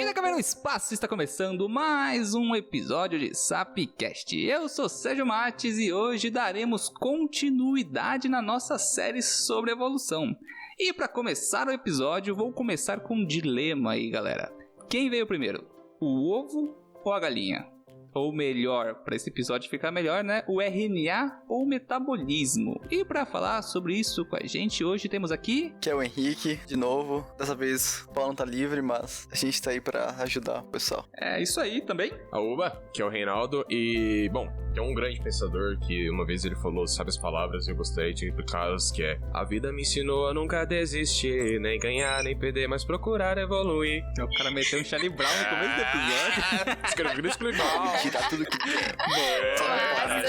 Ainda cabe no espaço, está começando mais um episódio de Sapcast. Eu sou Sérgio Mates e hoje daremos continuidade na nossa série sobre evolução. E para começar o episódio, vou começar com um dilema aí, galera. Quem veio primeiro? O ovo ou a galinha? Ou melhor, para esse episódio ficar melhor, né? O RNA ou o metabolismo? E para falar sobre isso com a gente hoje temos aqui... Que é o Henrique, de novo. Dessa vez o Paulo não tá livre, mas a gente tá aí pra ajudar o pessoal. É isso aí também. A Uba, que é o Reinaldo. E, bom, tem um grande pensador que uma vez ele falou, sabe as palavras, eu gostaria de explicá-las, que é: a vida me ensinou a nunca desistir, nem ganhar, nem perder, mas procurar evoluir. O cara meteu um Charlie Brown no começo do episódio. Escrevi explicar. Tirar tudo que tem.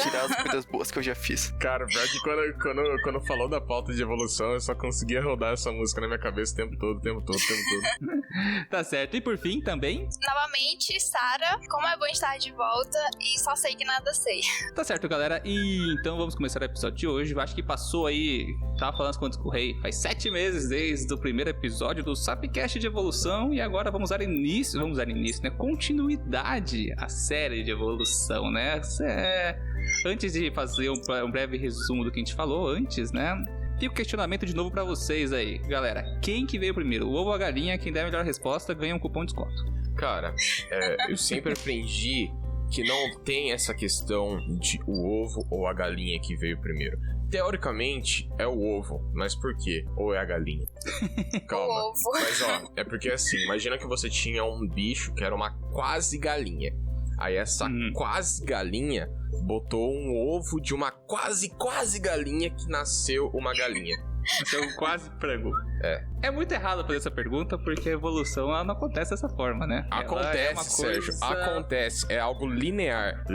Tirar as coisas boas que eu já fiz. Cara, pior que quando falou da pauta de evolução, eu só conseguia rodar essa música na minha cabeça o tempo todo. Tá certo. E por fim, também... Novamente, Sara, como é bom estar de volta e só sei que nada sei. Tá certo, galera. E então vamos começar o episódio de hoje. Eu acho que passou aí... Tava falando com o Rei. Faz 7 meses desde o primeiro episódio do Sapcast de evolução. E agora vamos dar início, né? Continuidade à série de evolução, né? Antes de fazer um breve resumo do que a gente falou antes, né? Fica o questionamento de novo pra vocês aí. Galera, quem que veio primeiro? O ovo ou a galinha? Quem der a melhor resposta ganha um cupom de desconto. Cara, eu sempre aprendi que não tem essa questão de o ovo ou a galinha que veio primeiro. Teoricamente, é o ovo, mas por quê? Ou é a galinha? Calma. O ovo. Mas ó, é porque assim, imagina que você tinha um bicho que era uma quase galinha. Aí essa quase galinha botou um ovo de uma quase galinha que nasceu uma galinha. Então, quase frango. É muito errado fazer essa pergunta, porque a evolução ela não acontece dessa forma, né? Acontece, Sérgio. Acontece. É algo linear.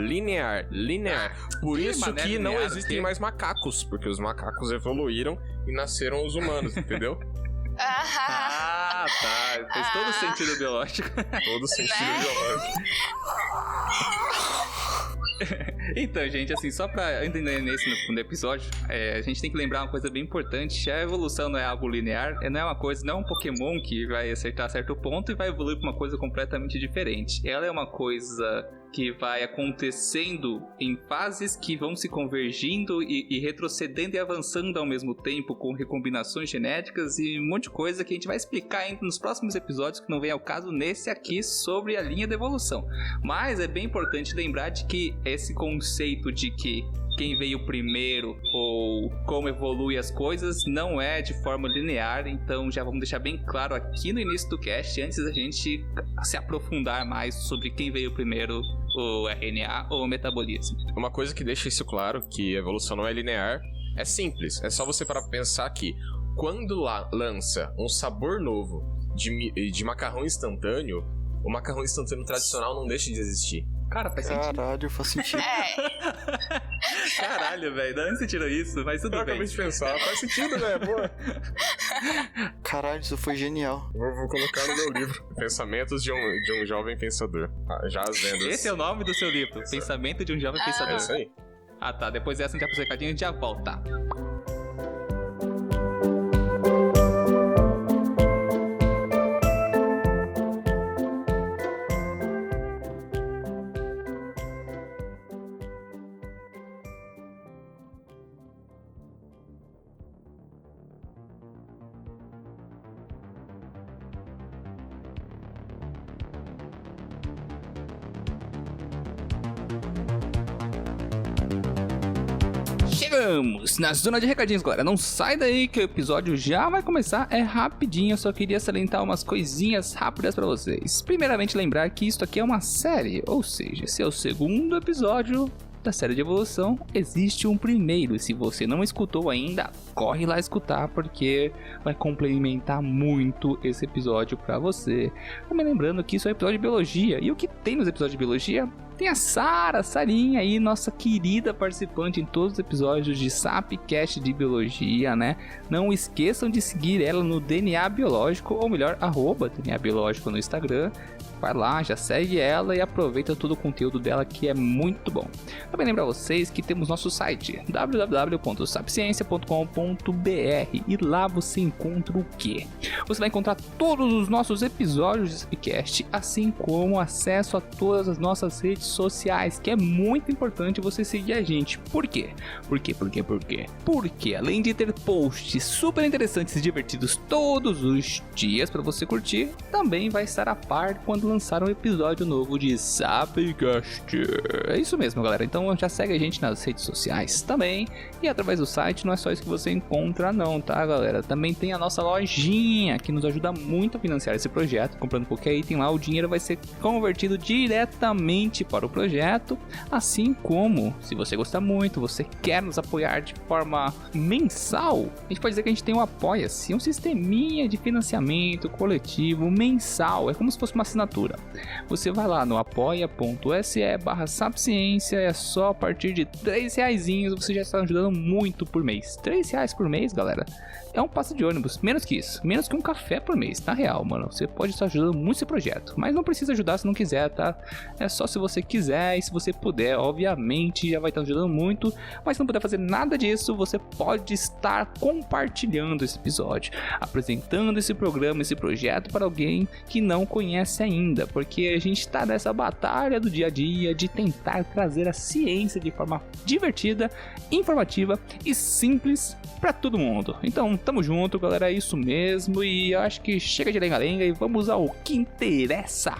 Por isso que linear, não existem mais macacos, porque os macacos evoluíram e nasceram os humanos, entendeu? Ah, tá. Fez todo sentido biológico. Todo sentido biológico. Então, gente, assim, só pra entender no episódio, a gente tem que lembrar uma coisa bem importante. A evolução não é algo linear, não é um Pokémon que vai acertar certo ponto e vai evoluir pra uma coisa completamente diferente. Ela é uma coisa que vai acontecendo em fases que vão se convergindo e retrocedendo e avançando ao mesmo tempo, com recombinações genéticas e um monte de coisa que a gente vai explicar ainda nos próximos episódios, que não vem ao caso nesse aqui, sobre a linha da evolução. Mas é bem importante lembrar de que esse conceito de que quem veio primeiro ou como evolui as coisas não é de forma linear, então já vamos deixar bem claro aqui no início do cast, antes da gente se aprofundar mais sobre quem veio primeiro, o RNA ou o metabolismo. Uma coisa que deixa isso claro, que a evolução não é linear, é simples. É só você parar pra pensar que quando lança um sabor novo de macarrão instantâneo, o macarrão instantâneo tradicional não deixa de existir. Cara, faz sentido. Caralho, faz sentido. Caralho, velho, da onde você tirou isso? Mas tudo bem. Eu acabei de pensar, faz sentido, velho, boa. Caralho, isso foi genial. Vou colocar no meu livro. Pensamentos de um jovem pensador. Já às vendas. Esse é o nome do seu livro, Pensamento de um Jovem Pensador. É isso aí. Ah, tá, depois dessa a gente vai pro recadinho e já volta. Chegamos na zona de recadinhos, galera. Não sai daí que o episódio já vai começar. É rapidinho, eu só queria salientar umas coisinhas rápidas pra vocês. Primeiramente, lembrar que isso aqui é uma série, ou seja, esse é o segundo episódio da série de evolução. Existe um primeiro, e se você não escutou ainda, corre lá escutar, porque vai complementar muito esse episódio pra você. Também lembrando que isso é um episódio de biologia, e o que tem nos episódios de biologia tem a Sarinha aí, nossa querida participante em todos os episódios de Sapcast de Biologia, né? Não esqueçam de seguir ela no DNA Biológico, ou melhor, @DNA Biológico no Instagram. Vai lá, já segue ela e aproveita todo o conteúdo dela, que é muito bom. Também lembrar vocês que temos nosso site www.sapciencia.com.br e lá você encontra o quê? Você vai encontrar todos os nossos episódios de Sapcast, assim como acesso a todas as nossas redes sociais, que é muito importante você seguir a gente. Por quê? Porque além de ter posts super interessantes e divertidos todos os dias para você curtir, também vai estar a par quando lançar um episódio novo de Sapcast. É isso mesmo, galera. Então já segue a gente nas redes sociais também. E através do site não é só isso que você encontra não, tá, galera? Também tem a nossa lojinha, que nos ajuda muito a financiar esse projeto. Comprando qualquer item lá, o dinheiro vai ser convertido diretamente para o projeto. Assim como, se você gostar muito, você quer nos apoiar de forma mensal, a gente pode dizer que a gente tem um Apoia-se, um sisteminha de financiamento coletivo mensal. É como se fosse uma assinatura. Você vai lá no apoia.se/sapciência, é só a partir de R$3 você já está ajudando muito por mês. R$3 por mês, galera, é um passe de ônibus, menos que isso, menos que um café por mês, na real, mano. Você pode estar ajudando muito esse projeto, mas não precisa ajudar se não quiser, tá? É só se você quiser e se você puder, obviamente já vai estar ajudando muito. Mas se não puder fazer nada disso, você pode estar compartilhando esse episódio, apresentando esse programa, esse projeto para alguém que não conhece ainda, porque a gente está nessa batalha do dia a dia de tentar trazer a ciência de forma divertida, informativa e simples para todo mundo. Então, tamo junto, galera, é isso mesmo, e eu acho que chega de lenga-lenga e vamos ao que interessa.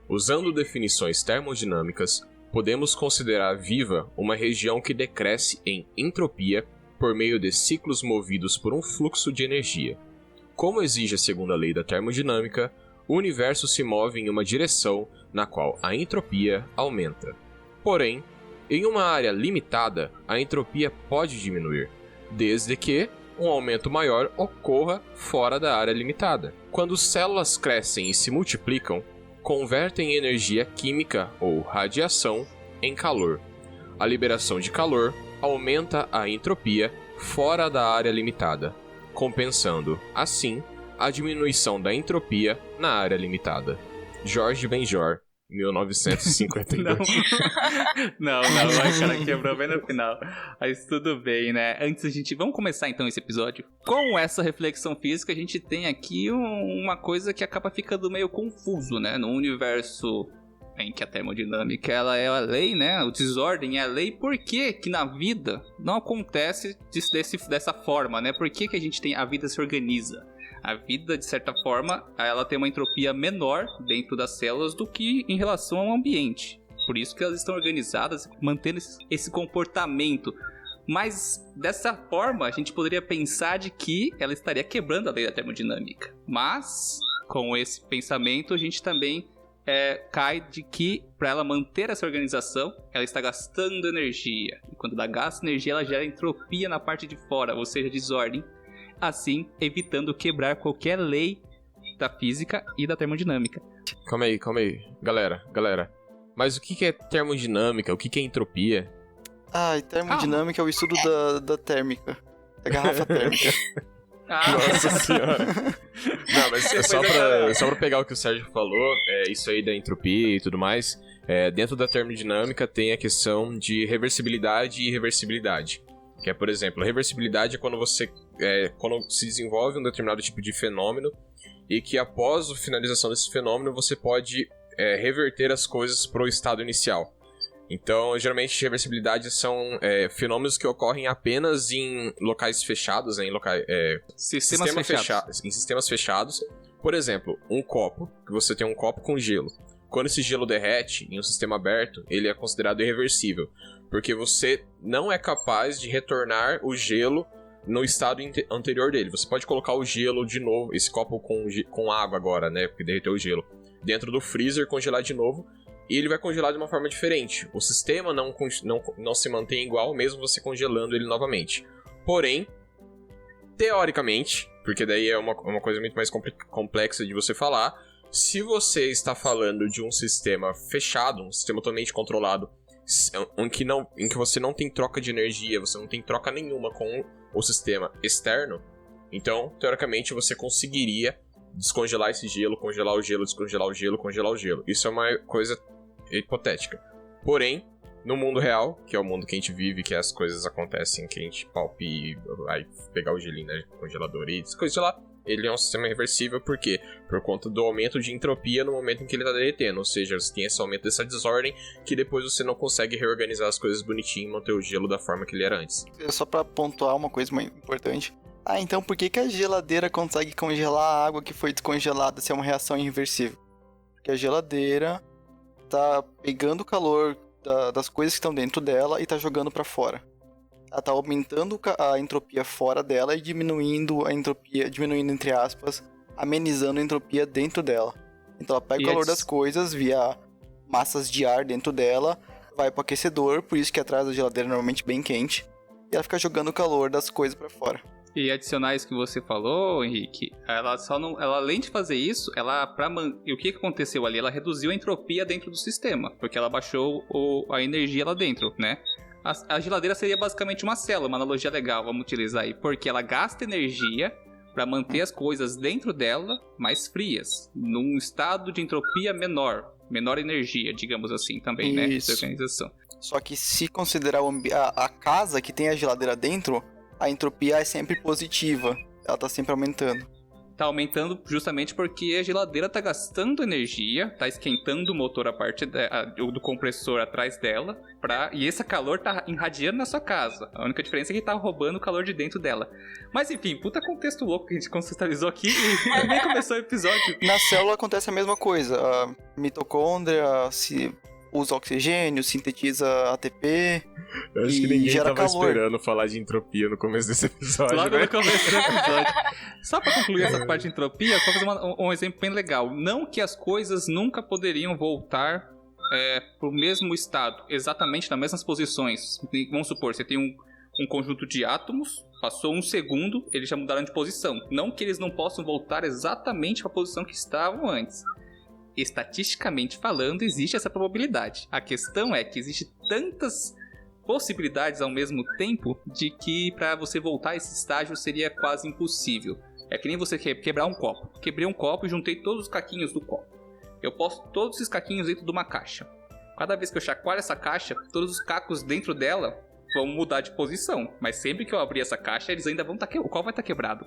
Usando definições termodinâmicas, podemos considerar viva uma região que decresce em entropia por meio de ciclos movidos por um fluxo de energia. Como exige a segunda lei da termodinâmica, o universo se move em uma direção na qual a entropia aumenta. Porém, em uma área limitada, a entropia pode diminuir, desde que um aumento maior ocorra fora da área limitada. Quando células crescem e se multiplicam, convertem energia química ou radiação em calor. A liberação de calor aumenta a entropia fora da área limitada, compensando, assim, a diminuição da entropia na área limitada. George Benjor, 1952. Não, o cara quebrou bem no final. Mas tudo bem, né? Antes vamos começar então esse episódio. Com essa reflexão física, a gente tem aqui uma coisa que acaba ficando meio confuso, né? No universo em que a termodinâmica ela é a lei, né? O desordem é a lei. Por que que na vida não acontece dessa forma, né? Por que que a vida se organiza? A vida, de certa forma, ela tem uma entropia menor dentro das células do que em relação ao ambiente. Por isso que elas estão organizadas, mantendo esse comportamento. Mas, dessa forma, a gente poderia pensar de que ela estaria quebrando a lei da termodinâmica. Mas, com esse pensamento, a gente também cai de que, para ela manter essa organização, ela está gastando energia. E quando ela gasta energia, ela gera entropia na parte de fora, ou seja, desordem. Assim, evitando quebrar qualquer lei da física e da termodinâmica. Calma aí. Galera. Mas o que é termodinâmica? O que é entropia? E termodinâmica é o estudo da térmica. Da garrafa térmica. Nossa senhora. Não, mas só pra pegar o que o Sérgio falou, isso aí da entropia e tudo mais, dentro da termodinâmica tem a questão de reversibilidade e irreversibilidade. Que é, por exemplo, a reversibilidade é quando quando se desenvolve um determinado tipo de fenômeno e que após a finalização desse fenômeno você pode reverter as coisas para o estado inicial. Então, geralmente, reversibilidade são fenômenos que ocorrem apenas em locais fechados, em sistemas fechados. Por exemplo, um copo, que você tem um copo com gelo. Quando esse gelo derrete em um sistema aberto, ele é considerado irreversível, porque você não é capaz de retornar o gelo no estado anterior dele. Você pode colocar o gelo de novo, esse copo com água agora, né, porque derreteu o gelo, dentro do freezer, congelar de novo, e ele vai congelar de uma forma diferente. O sistema não se mantém igual, mesmo você congelando ele novamente. Porém, teoricamente, porque daí é uma coisa muito mais complexa de você falar, se você está falando de um sistema fechado, um sistema totalmente controlado, em que você não tem troca de energia, você não tem troca nenhuma com o sistema externo, então, teoricamente, você conseguiria descongelar esse gelo, congelar o gelo, descongelar o gelo, congelar o gelo. Isso é uma coisa hipotética. Porém, no mundo real, que é o mundo que a gente vive, que as coisas acontecem, que a gente palpe e vai pegar o gelinho, né, congelador e descongelar, ele é um sistema reversível, por quê? Por conta do aumento de entropia no momento em que ele está derretendo, ou seja, você tem esse aumento dessa desordem que depois você não consegue reorganizar as coisas bonitinho e manter o gelo da forma que ele era antes. Só pra pontuar uma coisa muito importante. Então por que a geladeira consegue congelar a água que foi descongelada se é uma reação irreversível? Porque a geladeira tá pegando o calor das coisas que estão dentro dela e tá jogando pra fora. Ela tá aumentando a entropia fora dela e diminuindo a entropia, diminuindo entre aspas, amenizando a entropia dentro dela. Então ela pega o calor das coisas via massas de ar dentro dela, vai pro aquecedor, por isso que atrás da geladeira é normalmente bem quente, e ela fica jogando o calor das coisas pra fora. E adicionar isso que você falou, Henrique, ela além de fazer isso, e o que aconteceu ali? Ela reduziu a entropia dentro do sistema, porque ela baixou a energia lá dentro, né? A geladeira seria basicamente uma célula, uma analogia legal, vamos utilizar aí, porque ela gasta energia para manter as coisas dentro dela mais frias, num estado de entropia menor energia, digamos assim, também, né? Essa organização. Só que se considerar a casa que tem a geladeira dentro, a entropia é sempre positiva, ela tá sempre aumentando. Tá aumentando justamente porque a geladeira tá gastando energia, tá esquentando o motor a parte do compressor atrás dela, e esse calor tá irradiando na sua casa. A única diferença é que tá roubando o calor de dentro dela. Mas enfim, puta contexto louco que a gente contextualizou aqui e nem começou o episódio. Na célula acontece a mesma coisa, a mitocôndria usa oxigênio, sintetiza ATP. Eu acho que ninguém tava calor. esperando falar de entropia no começo desse episódio, Logo né? no começo do episódio. Só pra concluir essa parte de entropia, eu vou fazer um exemplo bem legal. Não que as coisas nunca poderiam voltar pro mesmo estado, exatamente nas mesmas posições. Vamos supor, você tem um conjunto de átomos, passou um segundo, eles já mudaram de posição. Não que eles não possam voltar exatamente para a posição que estavam antes. Estatisticamente falando, existe essa probabilidade. A questão é que existe tantas possibilidades ao mesmo tempo de que para você voltar a esse estágio seria quase impossível. É que nem você quebrar um copo. Quebrei um copo e juntei todos os caquinhos do copo. Eu posto todos esses caquinhos dentro de uma caixa. Cada vez que eu chacoalho essa caixa, todos os cacos dentro dela vão mudar de posição. Mas sempre que eu abrir essa caixa, eles ainda vão o copo vai estar quebrado.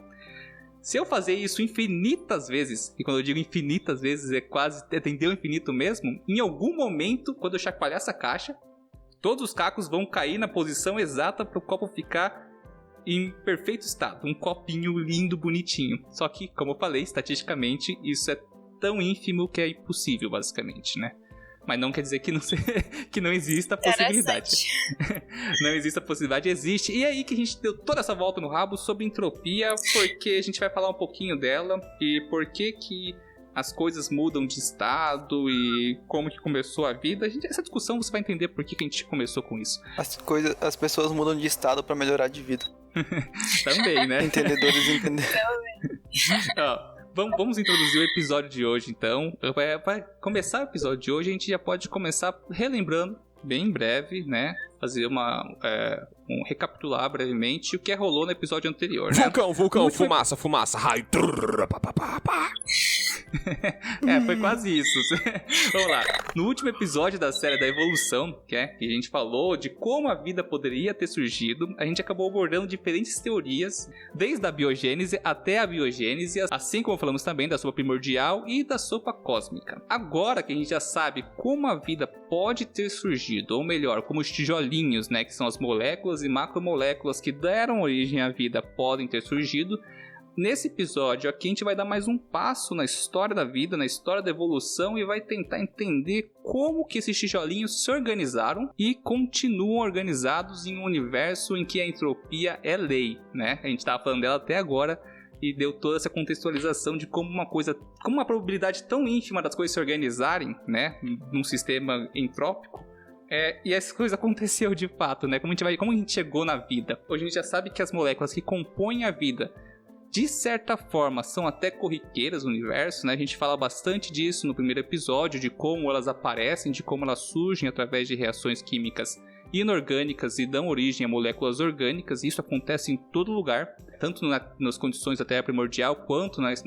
Se eu fazer isso infinitas vezes, e quando eu digo infinitas vezes é quase atender o infinito mesmo, em algum momento, quando eu chacoalhar essa caixa, todos os cacos vão cair na posição exata para o copo ficar em perfeito estado. Um copinho lindo, bonitinho. Só que, como eu falei, estatisticamente, isso é tão ínfimo que é impossível, basicamente, né? Mas não quer dizer que não exista a possibilidade. Não existe a possibilidade, existe. E é aí que a gente deu toda essa volta no rabo sobre entropia, porque a gente vai falar um pouquinho dela e por que as coisas mudam de estado e como que começou a vida. Essa discussão você vai entender por que a gente começou com isso. As pessoas mudam de estado pra melhorar de vida. Também, né? Entendedores entenderam. Vamos introduzir o episódio de hoje, então. Para começar o episódio de hoje, a gente já pode começar relembrando, bem breve, né? Fazer recapitular brevemente o que rolou no episódio anterior, né? Vulcão, fumaça, raio. Foi quase isso. Vamos lá. No último episódio da série da evolução, que a gente falou de como a vida poderia ter surgido, a gente acabou abordando diferentes teorias, desde a biogênese até a biogênese, assim como falamos também da sopa primordial e da sopa cósmica. Agora que a gente já sabe como a vida pode ter surgido, ou melhor, como os tijolinhos, né, que são as moléculas e macromoléculas que deram origem à vida podem ter surgido, nesse episódio aqui a gente vai dar mais um passo na história da vida, na história da evolução e vai tentar entender como que esses tijolinhos se organizaram e continuam organizados em um universo em que a entropia é lei, né? A gente estava falando dela até agora e deu toda essa contextualização de como uma probabilidade tão ínfima das coisas se organizarem, né, num sistema entrópico, e essa coisa aconteceu de fato, né, como a gente chegou na vida. Hoje a gente já sabe que as moléculas que compõem a vida, de certa forma, são até corriqueiras no universo, né? A gente fala bastante disso no primeiro episódio, de como elas aparecem, de como elas surgem através de reações químicas inorgânicas e dão origem a moléculas orgânicas. Isso acontece em todo lugar, tanto nas condições da Terra primordial, quanto nas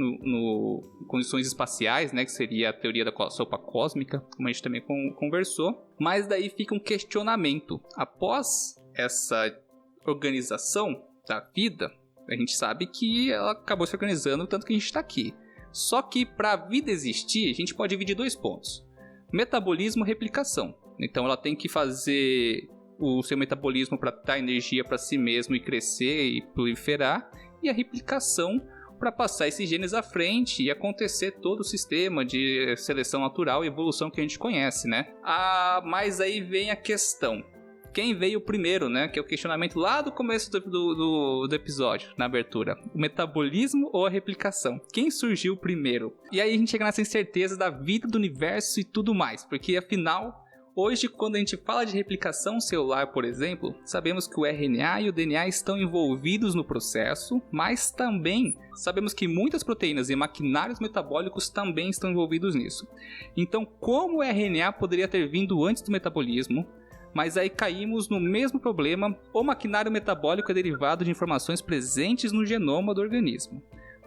condições espaciais, né? Que seria a teoria da sopa cósmica, como a gente também conversou. Mas daí fica um questionamento. Após essa organização da vida, a gente sabe que ela acabou se organizando tanto que a gente está aqui. Só que para a vida existir, a gente pode dividir 2 pontos. Metabolismo e replicação. Então ela tem que fazer o seu metabolismo para dar energia para si mesmo e crescer e proliferar. E a replicação para passar esses genes à frente e acontecer todo o sistema de seleção natural e evolução que a gente conhece, né? Mas aí vem a questão. Quem veio primeiro, né? Que é o questionamento lá do começo do episódio, na abertura. O metabolismo ou a replicação? Quem surgiu primeiro? E aí a gente chega nessa incerteza da vida do universo e tudo mais. Porque, afinal, hoje, quando a gente fala de replicação celular, por exemplo, sabemos que o RNA e o DNA estão envolvidos no processo, mas também sabemos que muitas proteínas e maquinários metabólicos também estão envolvidos nisso. Então, como o RNA poderia ter vindo antes do metabolismo? Mas aí caímos no mesmo problema. O maquinário metabólico é derivado de informações presentes no genoma do organismo.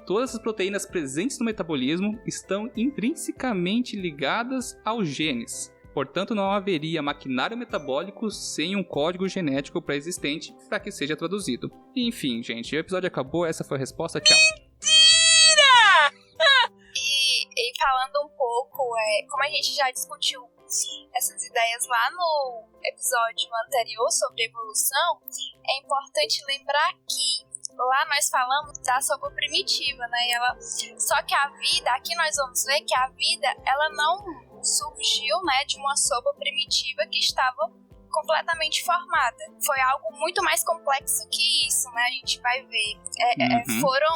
Todas as proteínas presentes no metabolismo estão intrinsecamente ligadas aos genes. Portanto, não haveria maquinário metabólico sem um código genético pré-existente para que seja traduzido. Enfim, gente, o episódio acabou. Essa foi a resposta. Tchau. E falando um pouco, como a gente já discutiu essas ideias lá no episódio anterior sobre evolução, é importante lembrar que lá nós falamos da sopa primitiva, né? Só que a vida, aqui nós vamos ver que a vida, ela não surgiu, né, de uma sopa primitiva que estava completamente formada. Foi algo muito mais complexo que isso, né? A gente vai ver. Foram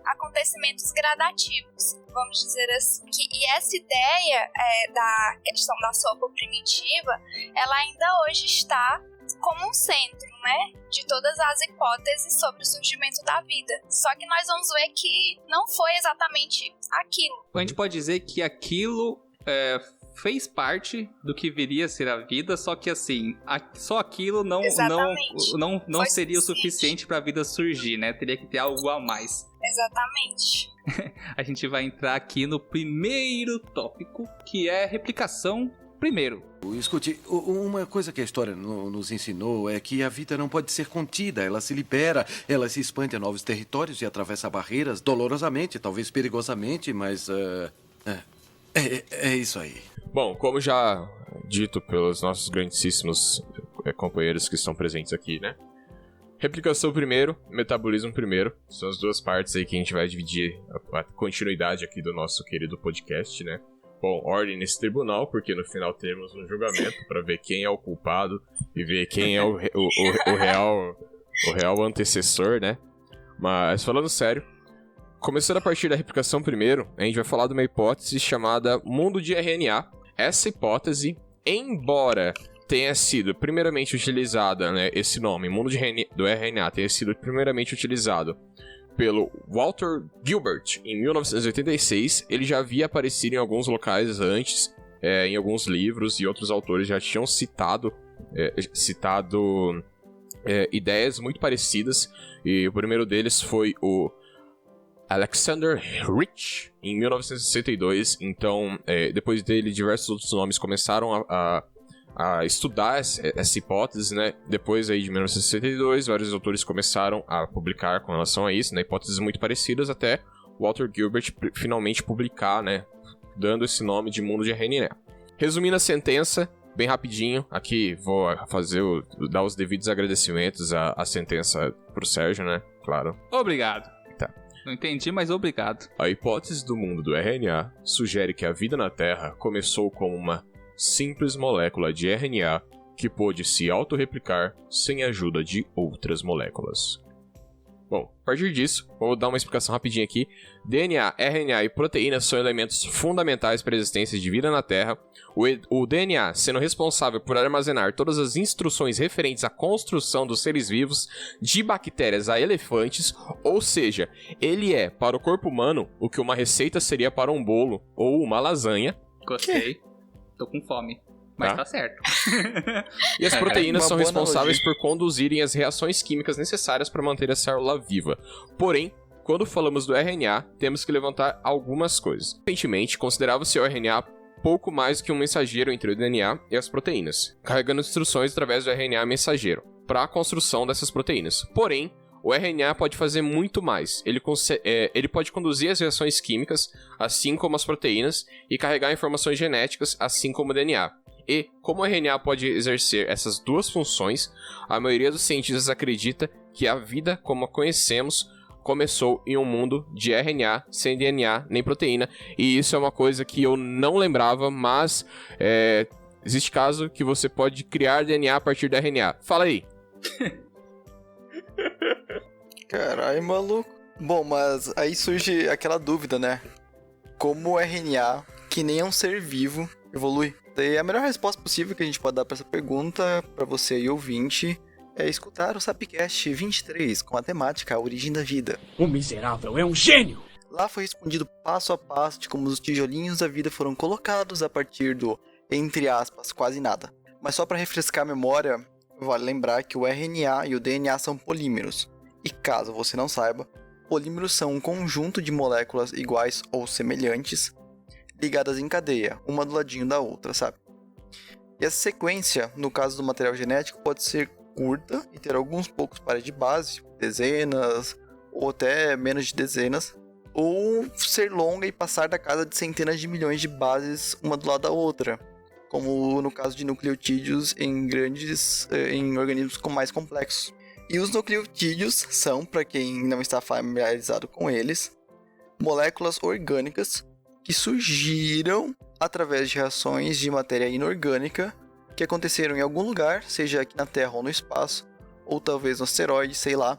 acontecimentos gradativos, vamos dizer assim. E essa ideia da questão da sopa primitiva, ela ainda hoje está como um centro, né, de todas as hipóteses sobre o surgimento da vida. Só que nós vamos ver que não foi exatamente aquilo. A gente pode dizer que aquilo fez parte do que viria a ser a vida, só que assim, só aquilo não seria o suficiente para a vida surgir, né? Teria que ter algo a mais. Exatamente. A gente vai entrar aqui no primeiro tópico, que é replicação primeiro. Escute, uma coisa que a história nos ensinou é que a vida não pode ser contida. Ela se libera, ela se expande a novos territórios e atravessa barreiras dolorosamente, talvez perigosamente, mas é isso aí. Bom, como já dito pelos nossos grandíssimos companheiros que estão presentes aqui, né? Replicação primeiro, metabolismo primeiro. São as 2 partes aí que a gente vai dividir a continuidade aqui do nosso querido podcast, né? Bom, ordem nesse tribunal, porque no final temos um julgamento para ver quem é o culpado e ver quem é o real antecessor, né? Mas falando sério, começando a partir da replicação primeiro, a gente vai falar de uma hipótese chamada mundo de RNA. Essa hipótese, embora tenha sido primeiramente utilizada, né, esse nome, mundo do RNA, tenha sido primeiramente utilizado pelo Walter Gilbert em 1986, ele já havia aparecido em alguns locais antes, em alguns livros, e outros autores já tinham citado ideias muito parecidas, e o primeiro deles foi o Alexander Rich, em 1962. Então, depois dele, diversos outros nomes começaram a estudar essa hipótese, né? Depois aí de 1962, vários autores começaram a publicar com relação a isso, né? Hipóteses muito parecidas, até Walter Gilbert finalmente publicar, né? Dando esse nome de mundo de RNA. Resumindo a sentença, bem rapidinho, aqui vou dar os devidos agradecimentos à sentença pro Sérgio, né? Claro. Obrigado. Tá. Não entendi, mas obrigado. A hipótese do mundo do RNA sugere que a vida na Terra começou como uma simples molécula de RNA que pôde se autorreplicar sem a ajuda de outras moléculas. Bom, a partir disso, vou dar uma explicação rapidinha aqui. DNA, RNA e proteínas são elementos fundamentais para a existência de vida na Terra. O DNA sendo responsável por armazenar todas as instruções referentes à construção dos seres vivos, de bactérias a elefantes, ou seja, ele é, para o corpo humano, o que uma receita seria para um bolo ou uma lasanha. Gostei. Tô com fome. Mas tá certo. E as proteínas Uma são boa responsáveis analogia. por conduzirem as reações químicas necessárias para manter a célula viva. Porém, quando falamos do RNA, temos que levantar algumas coisas. Recentemente, considerava-se o RNA pouco mais do que um mensageiro entre o DNA e as proteínas, carregando instruções através do RNA mensageiro para a construção dessas proteínas. Porém, o RNA pode fazer muito mais. Ele pode conduzir as reações químicas, assim como as proteínas, e carregar informações genéticas, assim como o DNA. E, como o RNA pode exercer essas duas funções, a maioria dos cientistas acredita que a vida, como a conhecemos, começou em um mundo de RNA, sem DNA nem proteína. E isso é uma coisa que eu não lembrava, mas existe caso que você pode criar DNA a partir da RNA. Fala aí. Caralho, maluco. Bom, mas aí surge aquela dúvida, né? Como o RNA, que nem é um ser vivo, evolui? E a melhor resposta possível que a gente pode dar para essa pergunta, para você aí ouvinte, é escutar o Sapcast 23, com a temática A Origem da Vida. O miserável é um gênio! Lá foi respondido passo a passo de como os tijolinhos da vida foram colocados a partir do, entre aspas, quase nada. Mas só para refrescar a memória, vale lembrar que o RNA e o DNA são polímeros. E caso você não saiba, polímeros são um conjunto de moléculas iguais ou semelhantes, ligadas em cadeia, uma do ladinho da outra, sabe? E essa sequência, no caso do material genético, pode ser curta e ter alguns poucos pares de base, dezenas ou até menos de dezenas, ou ser longa e passar da casa de centenas de milhões de bases uma do lado da outra, como no caso de nucleotídeos em organismos mais complexos. E os nucleotídeos são, para quem não está familiarizado com eles, moléculas orgânicas que surgiram através de reações de matéria inorgânica que aconteceram em algum lugar, seja aqui na Terra ou no espaço, ou talvez no asteroide, sei lá,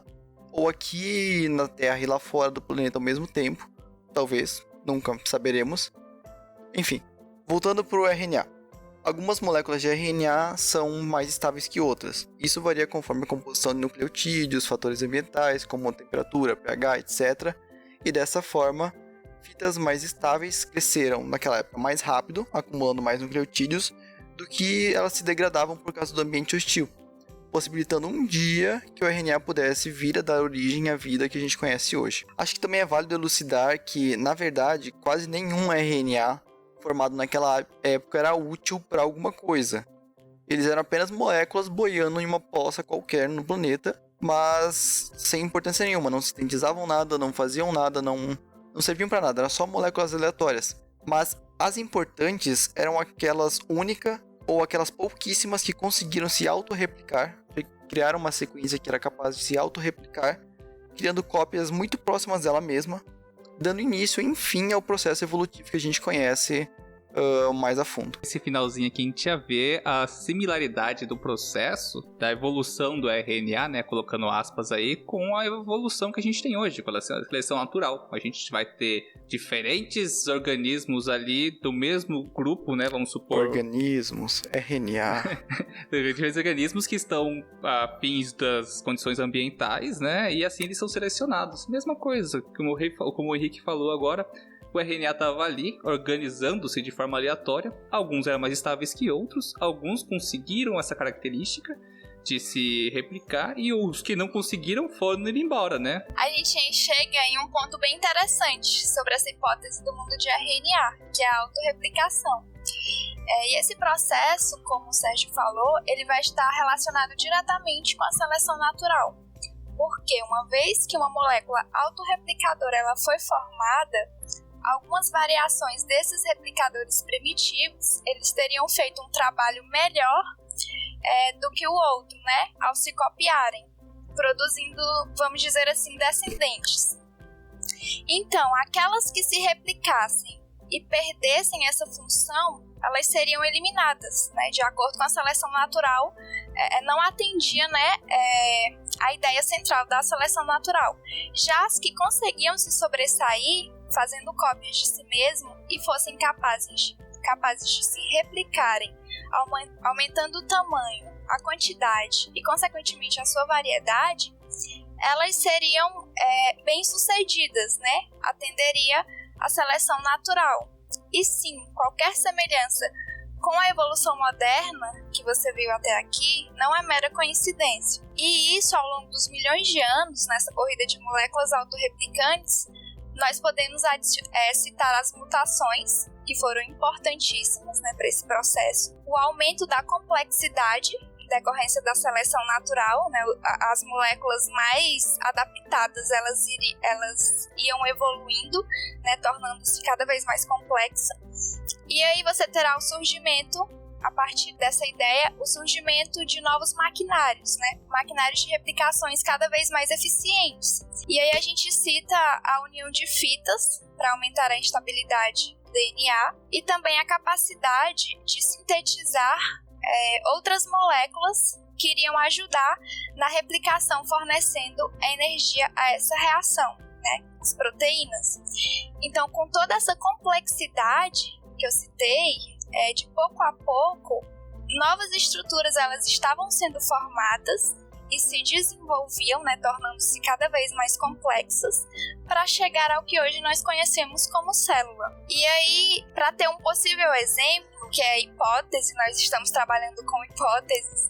ou aqui na Terra e lá fora do planeta ao mesmo tempo, talvez, nunca saberemos. Enfim, voltando para o RNA. Algumas moléculas de RNA são mais estáveis que outras. Isso varia conforme a composição de nucleotídeos, fatores ambientais, como temperatura, pH, etc. E dessa forma, fitas mais estáveis cresceram naquela época mais rápido, acumulando mais nucleotídeos, do que elas se degradavam por causa do ambiente hostil, possibilitando um dia que o RNA pudesse vir a dar origem à vida que a gente conhece hoje. Acho que também é válido elucidar que, na verdade, quase nenhum RNA formado naquela época era útil para alguma coisa. Eles eram apenas moléculas boiando em uma poça qualquer no planeta, mas sem importância nenhuma, não sintetizavam nada, não faziam nada, não serviam para nada, eram só moléculas aleatórias. Mas as importantes eram aquelas únicas ou aquelas pouquíssimas que conseguiram se autorreplicar, criaram uma sequência que era capaz de se autorreplicar, criando cópias muito próximas dela mesma, dando início, enfim, ao processo evolutivo que a gente conhece mais a fundo. Esse finalzinho aqui a gente já vê a similaridade do processo da evolução do RNA, né, colocando aspas aí, com a evolução que a gente tem hoje, com a seleção natural. A gente vai ter diferentes organismos ali do mesmo grupo, né, vamos supor. Organismos, RNA. Diferentes organismos que estão a fins das condições ambientais, né, e assim eles são selecionados. Mesma coisa, como o Henrique falou agora. O RNA estava ali, organizando-se de forma aleatória. Alguns eram mais estáveis que outros. Alguns conseguiram essa característica de se replicar. E os que não conseguiram foram ir embora, né? A gente chega em um ponto bem interessante sobre essa hipótese do mundo de RNA, que é a autorreplicação. E esse processo, como o Sérgio falou, ele vai estar relacionado diretamente com a seleção natural. Porque uma vez que uma molécula autorreplicadora ela foi formada, algumas variações desses replicadores primitivos, eles teriam feito um trabalho melhor do que o outro, né? Ao se copiarem, produzindo, vamos dizer assim, descendentes. Então, aquelas que se replicassem e perdessem essa função, elas seriam eliminadas, né? De acordo com a seleção natural, não atendia, né, a ideia central da seleção natural. Já as que conseguiam se sobressair, fazendo cópias de si mesmo e fossem capazes de se replicarem, aumentando o tamanho, a quantidade e, consequentemente, a sua variedade, elas seriam bem-sucedidas, né? Atenderia à seleção natural. E sim, qualquer semelhança com a evolução moderna que você viu até aqui não é mera coincidência. E isso, ao longo dos milhões de anos, nessa corrida de moléculas autorreplicantes, nós podemos citar as mutações, que foram importantíssimas, né, para esse processo, o aumento da complexidade em decorrência da seleção natural, né, as moléculas mais adaptadas elas iam evoluindo, né, tornando-se cada vez mais complexa. E aí você terá o surgimento, a partir dessa ideia, o surgimento de novos maquinários, né? Maquinários de replicações cada vez mais eficientes. E aí a gente cita a união de fitas para aumentar a estabilidade do DNA e também a capacidade de sintetizar outras moléculas que iriam ajudar na replicação, fornecendo energia a essa reação, né? As proteínas. Então, com toda essa complexidade que eu citei, de pouco a pouco, novas estruturas elas estavam sendo formadas e se desenvolviam, né, tornando-se cada vez mais complexas, para chegar ao que hoje nós conhecemos como célula. E aí, para ter um possível exemplo, que é a hipótese, nós estamos trabalhando com hipóteses,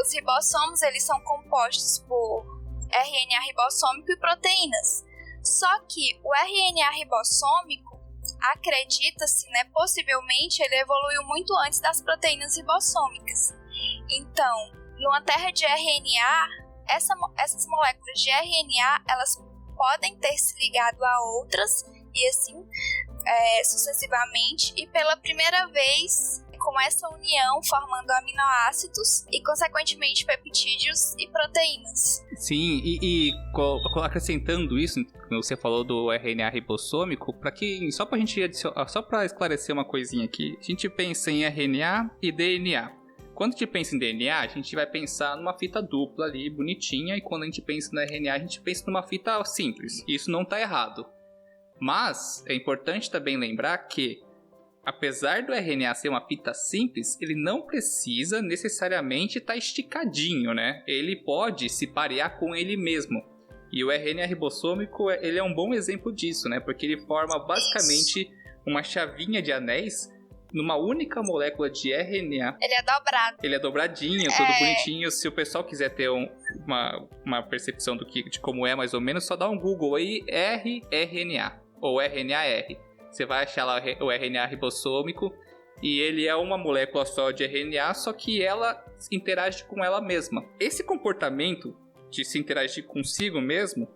os ribossomos eles são compostos por RNA ribossômico e proteínas. Só que o RNA ribossômico, acredita-se, né, possivelmente ele evoluiu muito antes das proteínas ribossômicas. Então, numa terra de RNA, essas moléculas de RNA, elas podem ter se ligado a outras, e assim sucessivamente, e pela primeira vez, com essa união, formando aminoácidos e, consequentemente, peptídeos e proteínas. Sim, e acrescentando isso, você falou do RNA ribossômico, só para esclarecer uma coisinha aqui, a gente pensa em RNA e DNA. Quando a gente pensa em DNA, a gente vai pensar numa fita dupla ali, bonitinha, e quando a gente pensa no RNA, a gente pensa numa fita simples. Isso não está errado. Mas é importante também lembrar que, apesar do RNA ser uma fita simples, ele não precisa necessariamente estar esticadinho, né? Ele pode se parear com ele mesmo. E o RNA ribossômico, ele é um bom exemplo disso, né? Porque ele forma basicamente uma chavinha de anéis numa única molécula de RNA. Ele é dobrado. Ele é dobradinho, tudo bonitinho. Se o pessoal quiser ter uma percepção de como é mais ou menos, só dá um Google aí, rRNA ou RNAR. Você vai achar lá o RNA ribossômico e ele é uma molécula só de RNA, só que ela interage com ela mesma. Esse comportamento de se interagir consigo mesmo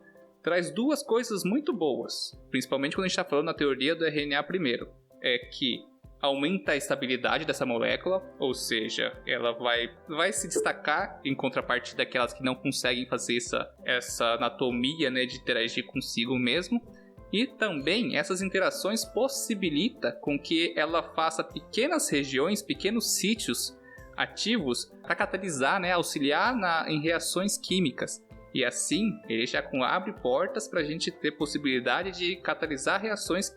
traz duas coisas muito boas, principalmente quando a gente está falando na teoria do RNA primeiro. É que aumenta a estabilidade dessa molécula, ou seja, ela vai se destacar em contrapartida daquelas que não conseguem fazer essa anatomia, né, de interagir consigo mesmo. E também essas interações possibilitam com que ela faça pequenas regiões, pequenos sítios ativos para catalisar, né, auxiliar em reações químicas. E assim, ele já abre portas para a gente ter possibilidade de catalisar reações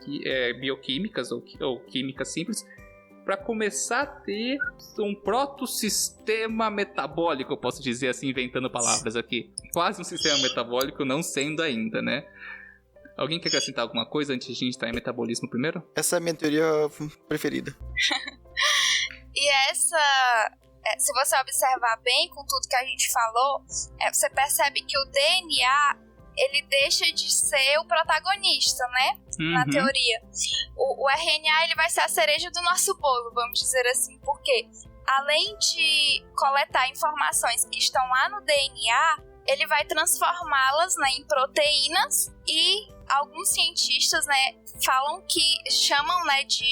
bioquímicas ou químicas simples, para começar a ter um protossistema metabólico, eu posso dizer assim, inventando palavras aqui. Quase um sistema metabólico, não sendo ainda, né? Alguém quer acrescentar alguma coisa antes de a gente entrar em metabolismo primeiro? Essa é a minha teoria preferida. E se você observar bem com tudo que a gente falou, você percebe que o DNA, ele deixa de ser o protagonista, né? Na teoria. O RNA, ele vai ser a cereja do nosso bolo, vamos dizer assim, porque além de coletar informações que estão lá no DNA, ele vai transformá-las, né, em proteínas, e alguns cientistas, né, chamam, né, de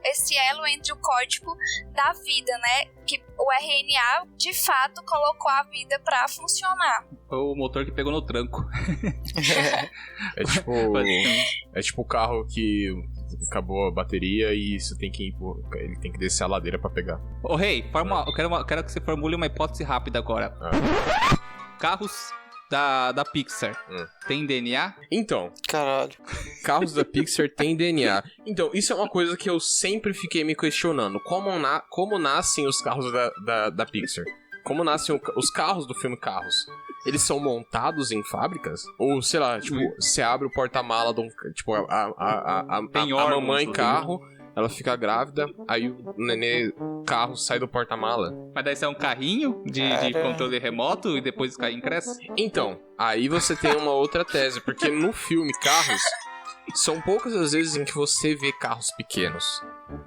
esse elo entre o código da vida, né, que o RNA de fato colocou a vida para funcionar. O motor que pegou no tranco. É tipo o carro que acabou a bateria e ele tem que descer a ladeira para pegar. Ô, Rei, eu quero que você formule uma hipótese rápida agora. carros da Pixar tem DNA? Então, Caralho. carros da Pixar têm DNA. Então, isso é uma coisa que eu sempre fiquei me questionando. Como nascem os carros da Pixar? Como nascem os carros do filme Carros? Eles são montados em fábricas? Ou, sei lá, tipo, você abre o porta-mala de um... Tipo, a mamãe carro, ela fica grávida, aí o nenê carro sai do porta-mala. Mas daí isso é um carrinho de controle remoto e depois o carrinho cresce? Então, aí você tem uma outra tese, porque no filme Carros, são poucas as vezes em que você vê carros pequenos,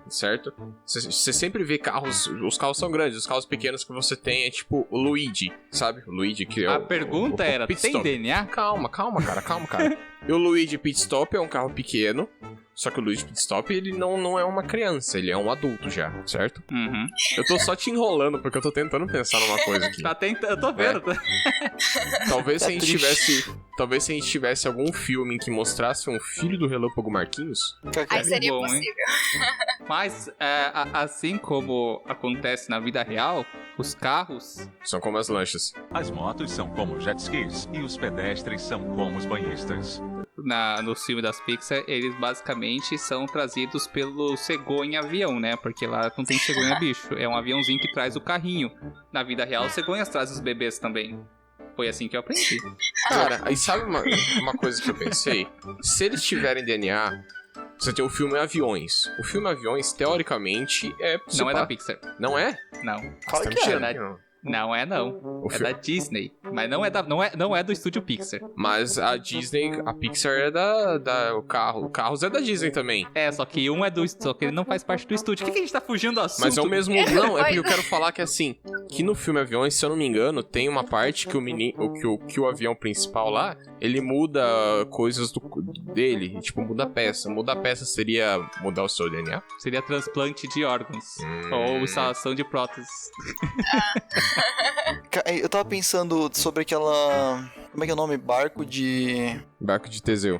certo? Você sempre vê carros, os carros são grandes, os carros pequenos que você tem é tipo o Luigi, sabe? O Luigi que é A pergunta era, Pit tem Stop. DNA? Calma, cara. E o Luigi Pit Stop é um carro pequeno, só que o Luigi Pit Stop, ele não é uma criança, ele é um adulto já, certo? Uhum. Eu tô só te enrolando, porque eu tô tentando pensar numa coisa aqui. Tá tentando, eu tô vendo. Talvez se a gente triste. tivesse algum filme em que mostrasse um filho do Relâmpago Marquinhos. Aí seria bom, hein? possível. Mas, assim como acontece na vida real, os carros... São como as lanchas. As motos são como jet skis e os pedestres são como os banhistas. No filme das Pixar, eles basicamente são trazidos pelo cegonha avião, né? Porque lá não tem cegonha bicho, é um aviãozinho que traz o carrinho. Na vida real, os cegonhas trazem os bebês também. Foi assim que eu aprendi. Cara, e sabe uma coisa que eu pensei? Se eles tiverem DNA, você tem o filme Aviões. O filme Aviões, teoricamente, Não é da Pixar. Não é? Não. Qual Você tá que me é? tirando aqui, não. Não é não. O É filme- da Disney. Mas não é do estúdio Pixar. Mas a Disney, a Pixar é o carro. O Carros é da Disney também. É, só que um é do estúdio, só que ele não faz parte do estúdio. Por que a gente tá fugindo do assunto? Mas é o mesmo. Não, é porque eu quero falar que assim, que no filme Aviões, se eu não me engano, tem uma parte que que o avião principal lá, ele muda coisas dele, tipo, muda a peça. Mudar a peça seria mudar o seu DNA? Seria transplante de órgãos. Ou instalação de próteses. Eu tava pensando sobre aquela... Como é que é o nome? Barco de Teseu.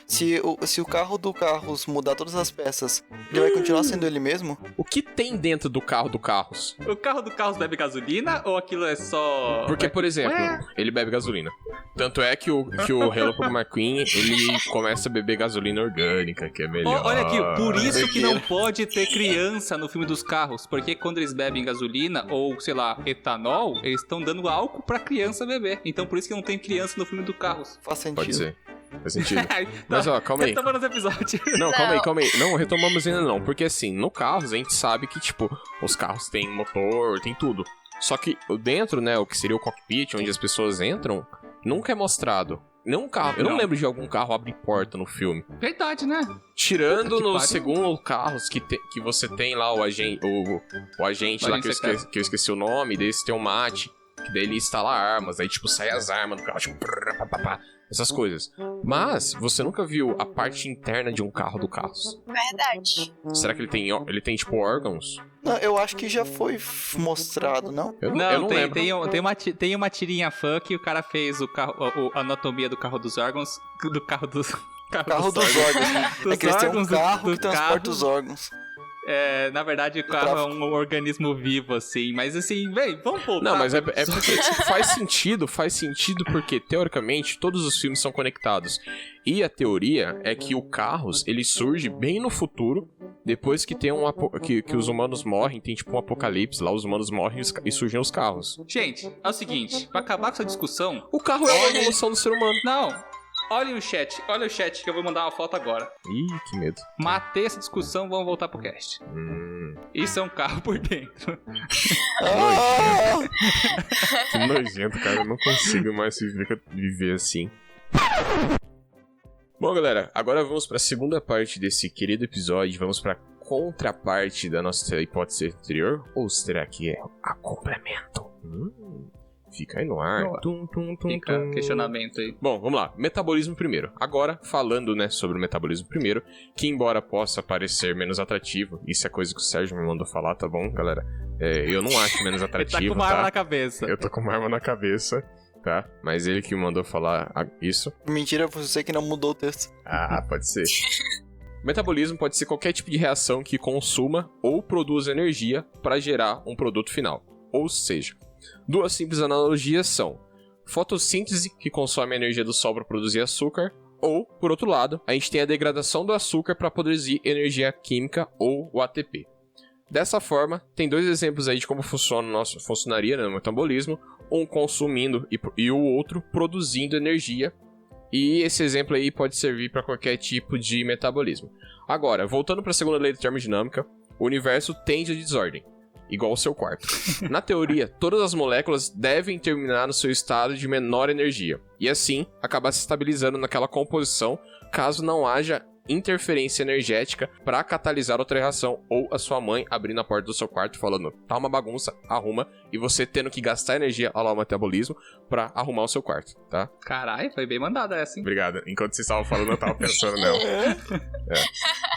Se o carro do Carros mudar todas as peças, ele vai continuar sendo ele mesmo? O que tem dentro do carro do Carros? O carro do Carros bebe gasolina ou aquilo é só... Porque, por exemplo, ele bebe gasolina. Tanto é que o Relâmpago McQueen, ele começa a beber gasolina orgânica, que é melhor. Olha aqui, por isso que não pode ter criança no filme dos carros. Porque quando eles bebem gasolina ou, sei lá, etanol, eles estão dando álcool pra criança beber. Então por isso que não tem criança no filme do Carros. Faz sentido. Pode ser. Faz sentido. Mas ó, calma aí. Retomando os episódios. Não, calma aí. Não, retomamos ainda não. Porque assim, no Carros a gente sabe que, tipo, os carros têm motor, tem tudo. Só que dentro, né, o que seria o cockpit, onde as pessoas entram, nunca é mostrado. Eu não lembro de algum carro abrir porta no filme. Verdade, né? Tirando Puta que nos pariu. segundo carros que você tem lá o agente lá que eu esqueci o nome, desse tem o Mate, que daí ele instala armas, aí tipo sai as armas do carro, tipo, essas coisas. Mas você nunca viu a parte interna de um carro do Carros. Verdade. Será que ele tem tipo órgãos? Não, eu acho que já foi mostrado, não? Eu não lembro. Tem uma tirinha fã que o cara fez a anatomia do carro dos órgãos. Do carro dos. Carro dos órgãos. Dos É que eles têm um órgãos carro do que transporta carro. os órgãos. É, na verdade, o carro é um organismo vivo, assim. Mas assim, vem, vamos voltar. Não, mas é porque faz sentido porque, teoricamente, todos os filmes são conectados. E a teoria é que o Carros, ele surge bem no futuro, depois que tem que os humanos morrem, tem tipo um apocalipse, lá os humanos morrem e surgem os carros. Gente, é o seguinte, pra acabar com essa discussão... O carro é a evolução do ser humano. Não, olha o chat que eu vou mandar uma foto agora. Ih, que medo. Matei essa discussão, vamos voltar pro cast. Isso é um carro por dentro. Ah! Que nojento, cara. Eu não consigo mais viver assim. Bom, galera, agora vamos pra segunda parte desse querido episódio. Vamos pra contraparte da nossa hipótese anterior. Ou será que é a complemento? Fica aí no ar. Fica questionamento aí. Bom, vamos lá. Metabolismo primeiro. Agora, falando, né, sobre o metabolismo primeiro, que embora possa parecer menos atrativo, isso é coisa que o Sérgio me mandou falar, tá bom, galera? Eu não acho menos atrativo, Ele tá com uma arma na cabeça. Eu tô com uma arma na cabeça, tá? Mas ele que me mandou falar isso. Mentira, você que não mudou o texto. Ah, pode ser. Metabolismo pode ser qualquer tipo de reação que consuma ou produza energia para gerar um produto final. Ou seja, duas simples analogias são fotossíntese, que consome a energia do sol para produzir açúcar, ou, por outro lado, a gente tem a degradação do açúcar para produzir energia química ou o ATP. Dessa forma, tem 2 exemplos aí de como funcionaria no metabolismo, um consumindo e o outro produzindo energia, e esse exemplo aí pode servir para qualquer tipo de metabolismo. Agora, voltando para a segunda lei da termodinâmica, o universo tende a desordem, igual ao seu quarto. Na teoria, todas as moléculas devem terminar no seu estado de menor energia, e assim acabar se estabilizando naquela composição, caso não haja interferência energética para catalisar outra reação, ou a sua mãe abrindo a porta do seu quarto falando, tá uma bagunça, arruma, e você tendo que gastar energia ao metabolismo para arrumar o seu quarto, tá? Caralho, foi bem mandada essa, hein? Obrigado. Enquanto vocês estavam falando, eu tava pensando nela.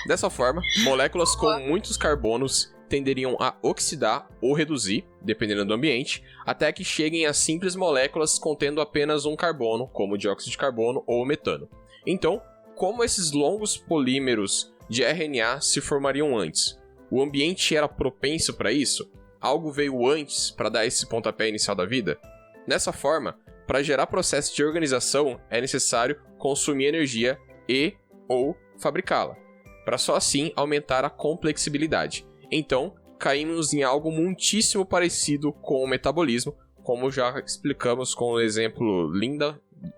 Dessa forma, moléculas com muitos carbonos tenderiam a oxidar ou reduzir, dependendo do ambiente, até que cheguem a simples moléculas contendo apenas um carbono, como o dióxido de carbono ou o metano. Então, como esses longos polímeros de RNA se formariam antes? O ambiente era propenso para isso? Algo veio antes para dar esse pontapé inicial da vida? Dessa forma, para gerar processo de organização, é necessário consumir energia ou fabricá-la, para só assim aumentar a complexibilidade. Então, caímos em algo muitíssimo parecido com o metabolismo, como já explicamos com o exemplo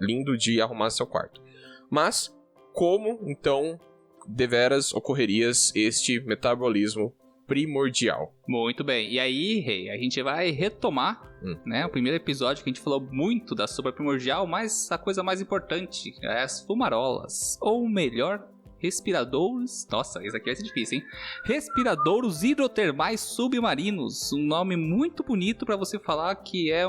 lindo de arrumar seu quarto. Mas, como, então, deveras ocorreria este metabolismo primordial? Muito bem. E aí, Rei, a gente vai retomar, né, o primeiro episódio que a gente falou muito da sopa primordial, mas a coisa mais importante é as fumarolas, ou melhor, respiradouros... Nossa, isso aqui vai ser difícil, hein? Respiradouros hidrotermais submarinos. Um nome muito bonito para você falar que é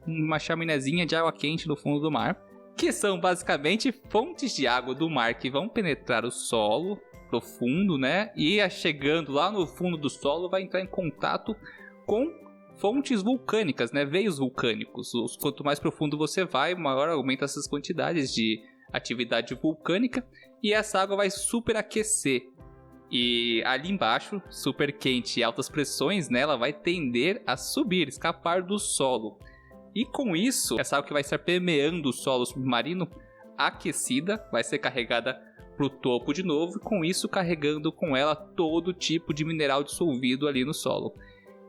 uma chaminézinha de água quente no fundo do mar. Que são basicamente fontes de água do mar que vão penetrar o solo profundo, né? E chegando lá no fundo do solo vai entrar em contato com fontes vulcânicas, né? Veios vulcânicos. Quanto mais profundo você vai, maior aumenta essas quantidades de atividade vulcânica e essa água vai superaquecer. E ali embaixo, super quente e altas pressões, né? Ela vai tender a subir, escapar do solo. E com isso, essa água que vai estar permeando o solo submarino, aquecida, vai ser carregada para o topo de novo, e com isso carregando com ela todo tipo de mineral dissolvido ali no solo.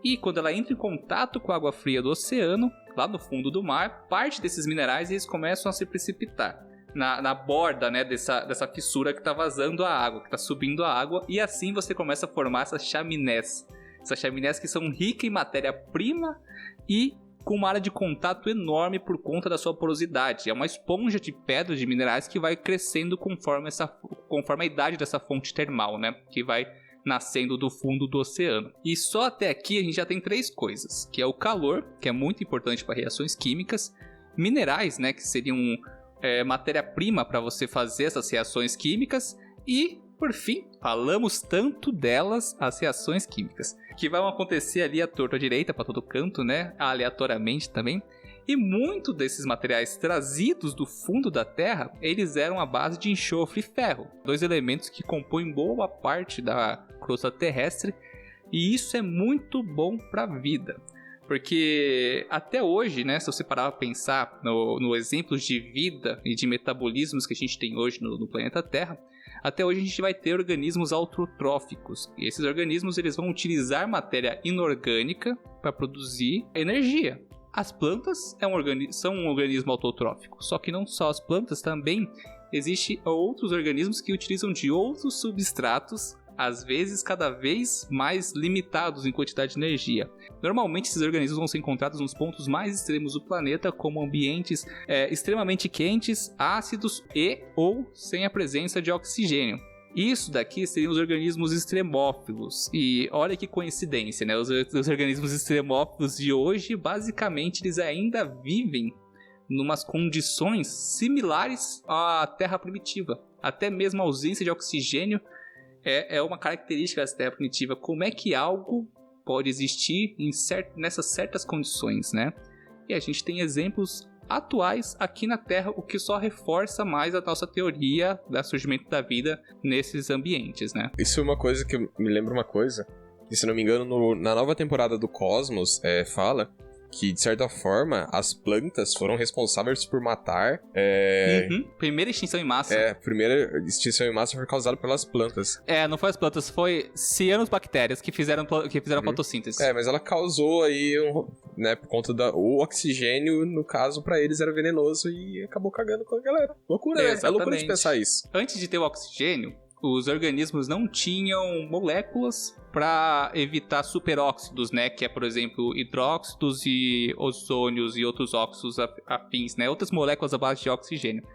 E quando ela entra em contato com a água fria do oceano, lá no fundo do mar, parte desses minerais eles começam a se precipitar na borda, né, dessa fissura que está vazando a água, que está subindo a água, e assim você começa a formar essas chaminés. Essas chaminés que são ricas em matéria-prima e com uma área de contato enorme por conta da sua porosidade. É uma esponja de pedras, de minerais que vai crescendo conforme a idade dessa fonte termal, né? Que vai nascendo do fundo do oceano. E só até aqui a gente já tem 3 coisas, que é o calor, que é muito importante para reações químicas, minerais, né? Que seriam matéria-prima para você fazer essas reações químicas e, por fim, falamos tanto delas, as reações químicas, que vão acontecer ali à torta direita, para todo canto, né? Aleatoriamente também. E muito desses materiais trazidos do fundo da Terra, eles eram à base de enxofre e ferro, 2 elementos que compõem boa parte da crosta terrestre, e isso é muito bom para a vida. Porque até hoje, né, se você parar para pensar no exemplos de vida e de metabolismos que a gente tem hoje no planeta Terra, até hoje a gente vai ter organismos autotróficos. E esses organismos eles vão utilizar matéria inorgânica para produzir energia. As plantas são um organismo autotrófico, só que não só as plantas, também existem outros organismos que utilizam de outros substratos, às vezes cada vez mais limitados em quantidade de energia. Normalmente esses organismos vão ser encontrados nos pontos mais extremos do planeta, como ambientes extremamente quentes, ácidos ou sem a presença de oxigênio. Isso daqui seriam os organismos extremófilos. E olha que coincidência, né? Os organismos extremófilos de hoje, basicamente, eles ainda vivem em umas condições similares à Terra primitiva. Até mesmo a ausência de oxigênio é uma característica dessa Terra primitiva. Como é que algo pode existir nessas certas condições, né? E a gente tem exemplos atuais aqui na Terra, o que só reforça mais a nossa teoria do surgimento da vida nesses ambientes, né? Isso é uma coisa que me lembra uma coisa, que se não me engano, na nova temporada do Cosmos, fala que, de certa forma, as plantas foram responsáveis por matar... Primeira extinção em massa. A primeira extinção em massa foi causada pelas plantas. Não foi as plantas, foi cianobactérias que fizeram a fotossíntese. Mas ela causou aí, né, por conta o oxigênio, no caso, pra eles era venenoso e acabou cagando com a galera. Loucura, né? É loucura de pensar isso. Antes de ter o oxigênio, os organismos não tinham moléculas para evitar superóxidos, né? Que é, por exemplo, hidróxidos e ozônios e outros óxidos afins, né? Outras moléculas à base de oxigênio.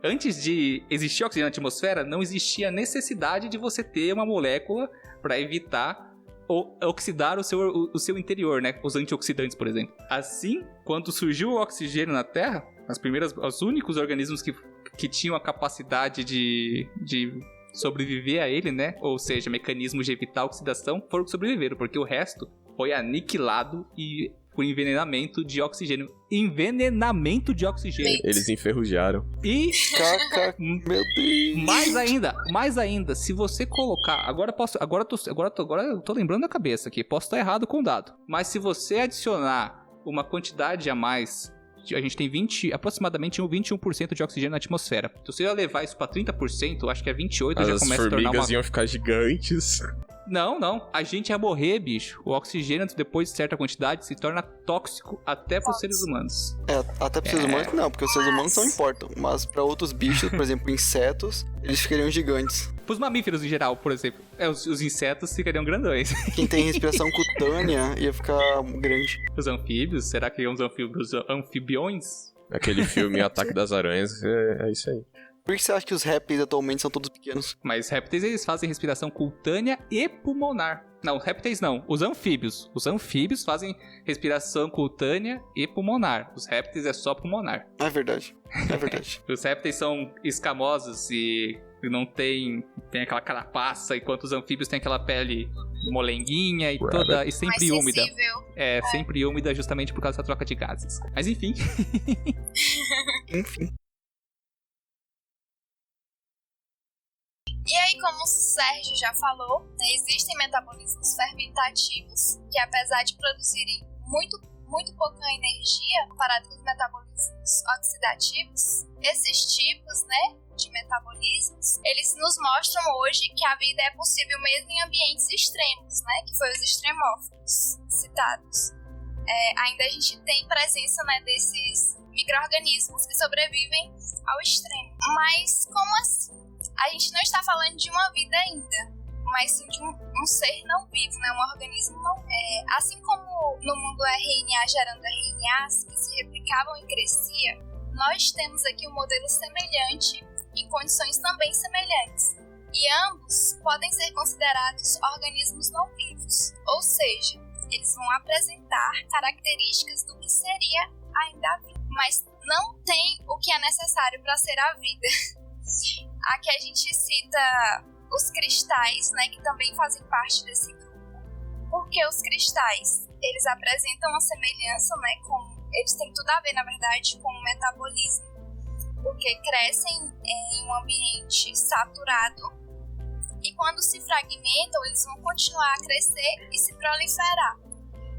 Antes de existir oxigênio na atmosfera, não existia necessidade de você ter uma molécula para evitar oxidar o seu interior, né? Os antioxidantes, por exemplo. Assim, quando surgiu o oxigênio na Terra, os únicos organismos que tinham a capacidade de sobreviver a ele, né? Ou seja, mecanismos de evitar a oxidação, foram que sobreviveram, porque o resto foi aniquilado e por envenenamento de oxigênio. Envenenamento de oxigênio. Eles enferrujaram. E... Meu Deus. Mais ainda, se você colocar... Agora eu tô lembrando da cabeça aqui. Posso estar errado com o dado. Mas se você adicionar uma quantidade a mais... A gente tem aproximadamente 21% de oxigênio na atmosfera. Se você levar isso pra 30%, eu acho que é 28%, já começa a tornar As formigas iam ficar gigantes. Não. A gente ia morrer, bicho. O oxigênio, depois de certa quantidade, se torna tóxico até pros seres humanos. Até pros seres humanos não, porque os seres humanos não importam. Mas pra outros bichos, por exemplo, insetos, eles ficariam gigantes. Pros mamíferos em geral, por exemplo, os insetos ficariam grandões. Quem tem respiração cutânea ia ficar grande. Os anfíbios? Será que os anfibiões? Aquele filme Ataque das Aranhas, é isso aí. Por que você acha que os répteis atualmente são todos pequenos? Mas répteis, eles fazem respiração cutânea e pulmonar. Não, répteis não. Os anfíbios. Os anfíbios fazem respiração cutânea e pulmonar. Os répteis é só pulmonar. É verdade. Os répteis são escamosos e não tem aquela carapaça, enquanto os anfíbios têm aquela pele molenguinha e sempre úmida. Sempre úmida justamente por causa da troca de gases. Mas enfim. E aí, como o Sérgio já falou, né, existem metabolismos fermentativos que, apesar de produzirem muito pouca energia comparado com os metabolismos oxidativos, esses tipos, né, de metabolismos, eles nos mostram hoje que a vida é possível mesmo em ambientes extremos, né, que foi os extremófilos citados. Ainda a gente tem presença, né, desses micro-organismos que sobrevivem ao extremo. Mas como assim? A gente não está falando de uma vida ainda, mas sim de um ser não vivo, né? Um organismo não... assim como no mundo RNA gerando RNAs que se replicavam e cresciam, nós temos aqui um modelo semelhante em condições também semelhantes. E ambos podem ser considerados organismos não vivos, ou seja, eles vão apresentar características do que seria ainda a vida, mas não tem o que é necessário para ser a vida. Aqui a gente cita os cristais, né, que também fazem parte desse grupo, porque os cristais, eles apresentam uma semelhança, né, eles têm tudo a ver, na verdade, com o metabolismo, porque crescem em um ambiente saturado e quando se fragmentam, eles vão continuar a crescer e se proliferar.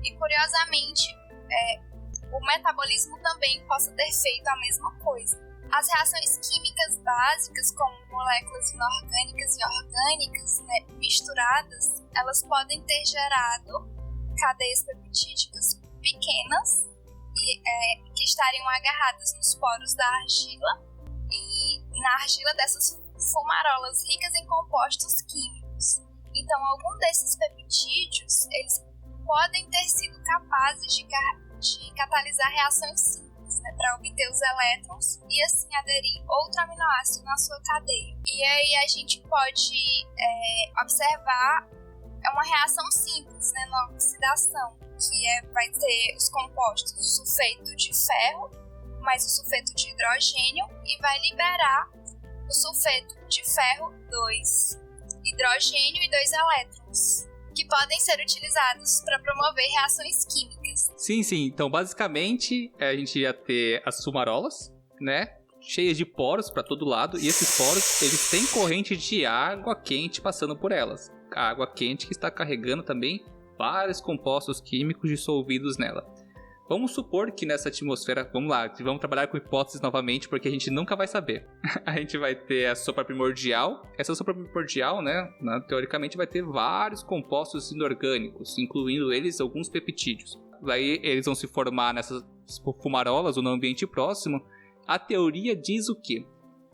E, curiosamente, o metabolismo também possa ter feito a mesma coisa. As reações químicas básicas, como moléculas inorgânicas e orgânicas, né, misturadas, elas podem ter gerado cadeias peptídicas pequenas que estariam agarradas nos poros da argila e na argila dessas fumarolas ricas em compostos químicos. Então, algum desses peptídeos, eles podem ter sido capazes de catalisar reações simples, né, para obter os elétrons e assim aderir outro aminoácido na sua cadeia. E aí a gente pode observar uma reação simples, né, na oxidação, que vai ter os compostos do sulfeto de ferro mais o sulfeto de hidrogênio e vai liberar o sulfeto de ferro 2 hidrogênio e 2 elétrons, que podem ser utilizados para promover reações químicas. Sim. Então, basicamente, a gente ia ter as fumarolas, né? Cheias de poros para todo lado. E esses poros, eles têm corrente de água quente passando por elas. A água quente que está carregando também vários compostos químicos dissolvidos nela. Vamos supor que nessa atmosfera, vamos lá, vamos trabalhar com hipóteses novamente, porque a gente nunca vai saber. A gente vai ter a sopa primordial. Essa sopa primordial, né, teoricamente vai ter vários compostos inorgânicos, incluindo eles alguns peptídeos. Daí eles vão se formar nessas fumarolas ou no ambiente próximo. A teoria diz o quê?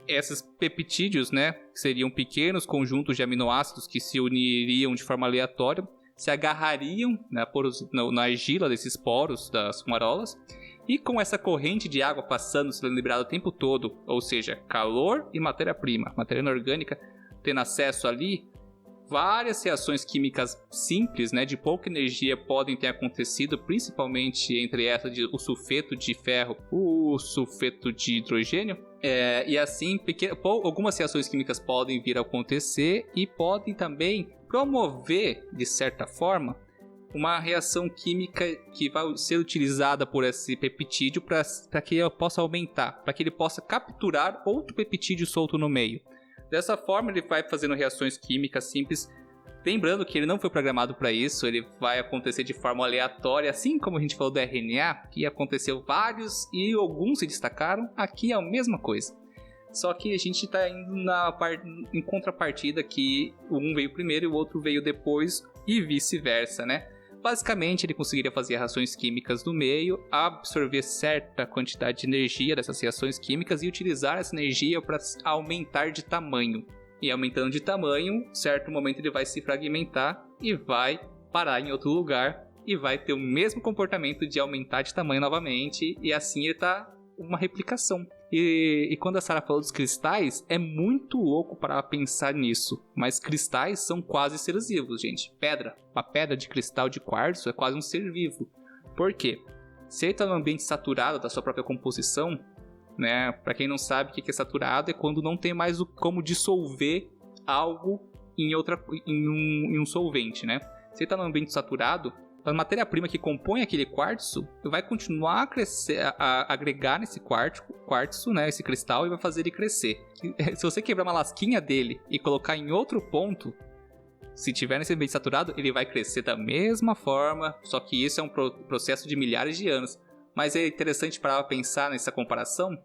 Esses peptídeos, né, que seriam pequenos conjuntos de aminoácidos que se uniriam de forma aleatória, se agarrariam na argila desses poros das fumarolas, e com essa corrente de água passando, sendo liberada o tempo todo, ou seja, calor e matéria-prima, matéria inorgânica, tendo acesso ali, várias reações químicas simples, né, de pouca energia podem ter acontecido, principalmente entre essas o sulfeto de ferro, o sulfeto de hidrogênio, e assim algumas reações químicas podem vir a acontecer e podem também promover, de certa forma, uma reação química que vai ser utilizada por esse peptídeo para que ele possa aumentar, para que ele possa capturar outro peptídeo solto no meio. Dessa forma, ele vai fazendo reações químicas simples, lembrando que ele não foi programado para isso, ele vai acontecer de forma aleatória, assim como a gente falou do RNA, que aconteceu vários e alguns se destacaram, aqui é a mesma coisa. Só que a gente está indo em contrapartida que um veio primeiro e o outro veio depois e vice-versa, né? Basicamente, ele conseguiria fazer reações químicas no meio, absorver certa quantidade de energia dessas reações químicas e utilizar essa energia para aumentar de tamanho. E aumentando de tamanho, certo momento ele vai se fragmentar e vai parar em outro lugar e vai ter o mesmo comportamento de aumentar de tamanho novamente, e assim ele está uma replicação. E quando a Sarah falou dos cristais, é muito louco para pensar nisso. Mas cristais são quase seres vivos, gente. Uma pedra de cristal de quartzo é quase um ser vivo. Por quê? Se ele está no ambiente saturado da sua própria composição, né? Para quem não sabe o que é saturado, é quando não tem mais como dissolver algo em um solvente, né? Se ele está no ambiente saturado, a matéria-prima que compõe aquele quartzo vai continuar a crescer, a agregar nesse quartzo, né, esse cristal, e vai fazer ele crescer. Se você quebrar uma lasquinha dele e colocar em outro ponto, se tiver nesse ambiente saturado, ele vai crescer da mesma forma, só que isso é um processo de milhares de anos. Mas é interessante para pensar nessa comparação,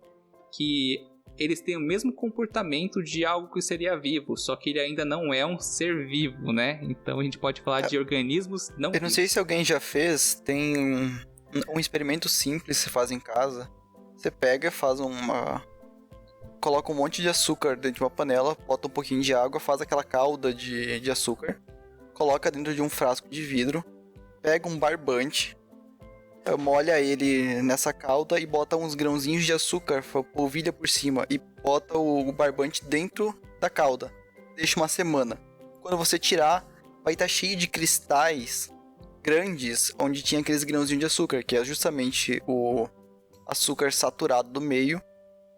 que eles têm o mesmo comportamento de algo que seria vivo, só que ele ainda não é um ser vivo, né? Então a gente pode falar de organismos não vivos. Eu não sei se alguém já fez, tem um experimento simples que se faz em casa. Você pega, coloca um monte de açúcar dentro de uma panela, bota um pouquinho de água, faz aquela calda de açúcar, coloca dentro de um frasco de vidro, pega um barbante, molha ele nessa calda e bota uns grãozinhos de açúcar, polvilha por cima, e bota o barbante dentro da calda. Deixa uma semana. Quando você tirar, vai estar cheio de cristais grandes, onde tinha aqueles grãozinhos de açúcar, que é justamente o açúcar saturado do meio,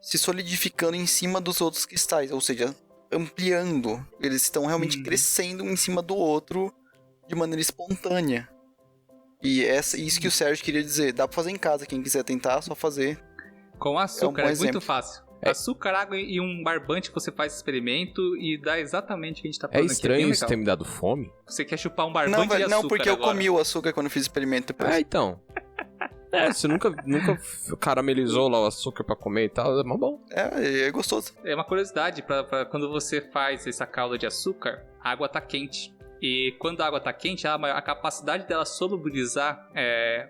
se solidificando em cima dos outros cristais, ou seja, ampliando. Eles estão realmente crescendo um em cima do outro de maneira espontânea. E isso que o Sérgio queria dizer. Dá pra fazer em casa, quem quiser tentar, é só fazer. Com açúcar, é muito fácil. Açúcar, água e um barbante, você faz esse experimento e dá exatamente o que a gente tá falando aqui. É estranho isso ter me dado fome? Você quer chupar um barbante de açúcar Não, porque agora. Eu comi o açúcar quando fiz o experimento depois. Então. Você nunca caramelizou lá o açúcar pra comer e tal? É mó bom. É gostoso. É uma curiosidade, pra quando você faz essa calda de açúcar, a água tá quente. E quando a água tá quente, a capacidade dela solubilizar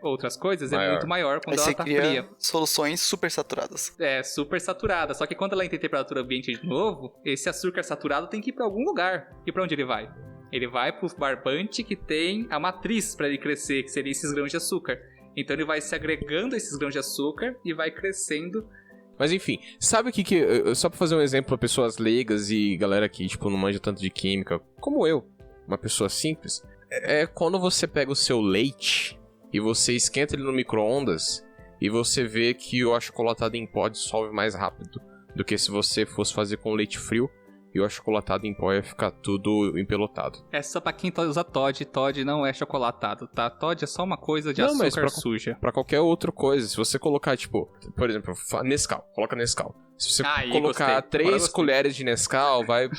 outras coisas é muito maior quando ela tá fria. Soluções super saturadas. Super saturada. Só que quando ela entra em temperatura ambiente de novo, esse açúcar saturado tem que ir pra algum lugar. E pra onde ele vai? Ele vai pro barbante que tem a matriz pra ele crescer, que seria esses grãos de açúcar. Então ele vai se agregando a esses grãos de açúcar e vai crescendo. Mas enfim, sabe o que só pra fazer um exemplo pra pessoas leigas e galera que, tipo, não manja tanto de química, como eu, uma pessoa simples, é quando você pega o seu leite e você esquenta ele no micro-ondas e você vê que o achocolatado em pó dissolve mais rápido do que se você fosse fazer com leite frio e o achocolatado em pó ia ficar tudo empelotado. É só pra quem usa Toddy. Toddy não é chocolatado, tá? Toddy é só uma coisa de açúcar suja. Pra qualquer outra coisa, se você colocar, tipo, por exemplo, Nescau, coloca Nescau. Se você colocar 3 colheres de Nescau, vai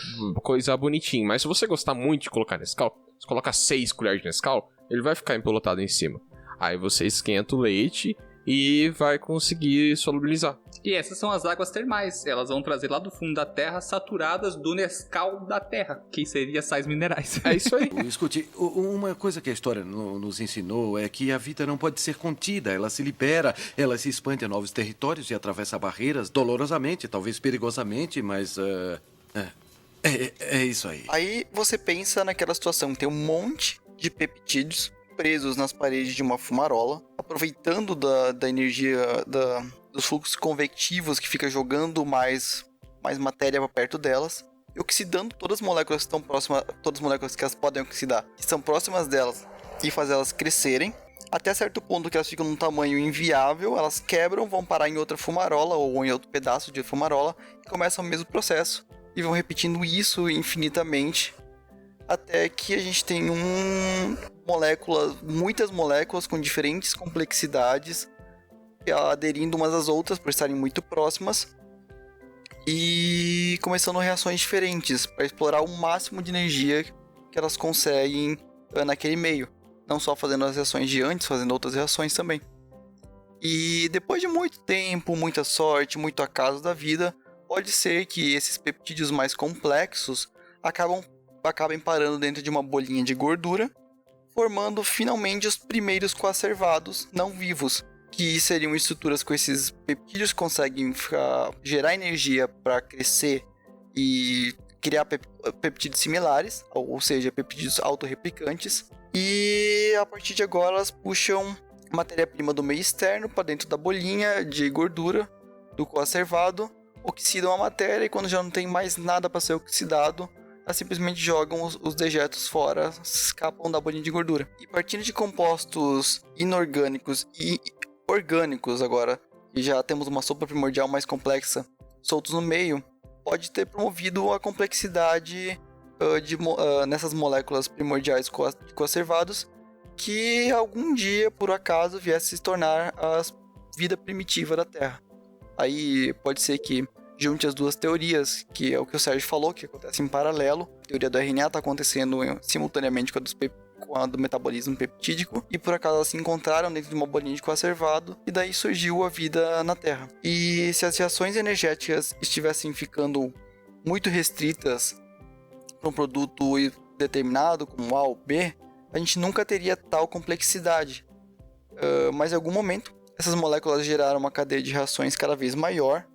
coisar bonitinho. Mas se você gostar muito de colocar Nescau, você coloca 6 colheres de Nescau, ele vai ficar empelotado em cima. Aí você esquenta o leite e vai conseguir solubilizar. E essas são as águas termais. Elas vão trazer lá do fundo da terra saturadas do Nescau da terra, que seria sais minerais. É isso aí. Escute, uma coisa que a história nos ensinou é que a vida não pode ser contida. Ela se libera, ela se expande a novos territórios e atravessa barreiras dolorosamente, talvez perigosamente, mas... É isso aí. Aí você pensa naquela situação, tem um monte de peptídeos presos nas paredes de uma fumarola, aproveitando da energia dos fluxos convectivos que fica jogando mais matéria para perto delas, e oxidando todas as moléculas que estão próximas, todas as moléculas que elas podem oxidar, que estão próximas delas, e fazer elas crescerem, até certo ponto que elas ficam num tamanho inviável, elas quebram, vão parar em outra fumarola ou em outro pedaço de fumarola, e começam o mesmo processo, e vão repetindo isso infinitamente, até que a gente tem muitas moléculas com diferentes complexidades, aderindo umas às outras por estarem muito próximas e começando reações diferentes para explorar o máximo de energia que elas conseguem naquele meio, não só fazendo as reações de antes, fazendo outras reações também. E depois de muito tempo, muita sorte, muito acaso da vida, pode ser que esses peptídeos mais complexos acabem parando dentro de uma bolinha de gordura, formando finalmente os primeiros coacervados não vivos, que seriam estruturas com esses peptídeos que conseguem gerar energia para crescer e criar peptídeos similares, ou seja, peptídeos autorreplicantes. E a partir de agora elas puxam matéria-prima do meio externo para dentro da bolinha de gordura do coacervado, oxidam a matéria e quando já não tem mais nada para ser oxidado, elas simplesmente jogam os dejetos fora, escapam da bolinha de gordura. E partindo de compostos inorgânicos e orgânicos agora, e já temos uma sopa primordial mais complexa soltos no meio, pode ter promovido a complexidade nessas moléculas primordiais coacervados, que algum dia, por acaso, viesse se tornar a vida primitiva da Terra. Aí pode ser que junte as duas teorias, que é o que o Sérgio falou, que acontece em paralelo. A teoria do RNA está acontecendo simultaneamente com a do metabolismo peptídico, e por acaso elas se encontraram dentro de uma bolinha de coacervado, e daí surgiu a vida na Terra. E se as reações energéticas estivessem ficando muito restritas para um produto determinado, como A ou B, a gente nunca teria tal complexidade. Mas em algum momento, essas moléculas geraram uma cadeia de reações cada vez maior.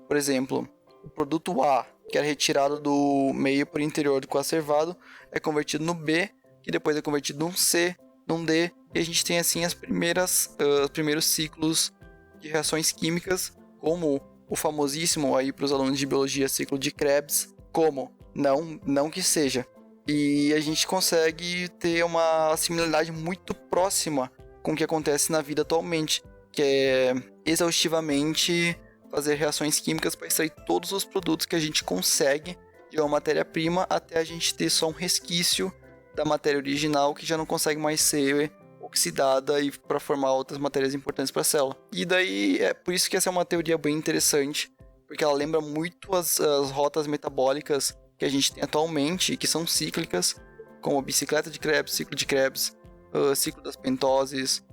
Por exemplo, o produto A, que era retirado do meio por interior do coacervado, é convertido no B, que depois é convertido num C, num D, e a gente tem assim os primeiros ciclos de reações químicas, como o famosíssimo aí para os alunos de biologia ciclo de Krebs, como não que seja. E a gente consegue ter uma similaridade muito próxima com o que acontece na vida atualmente, que é exaustivamente fazer reações químicas para extrair todos os produtos que a gente consegue de uma matéria-prima até a gente ter só um resquício da matéria original que já não consegue mais ser oxidada e para formar outras matérias importantes para a célula. E daí é por isso que essa é uma teoria bem interessante, porque ela lembra muito as rotas metabólicas que a gente tem atualmente, que são cíclicas, como a bicicleta de Krebs, ciclo das pentoses,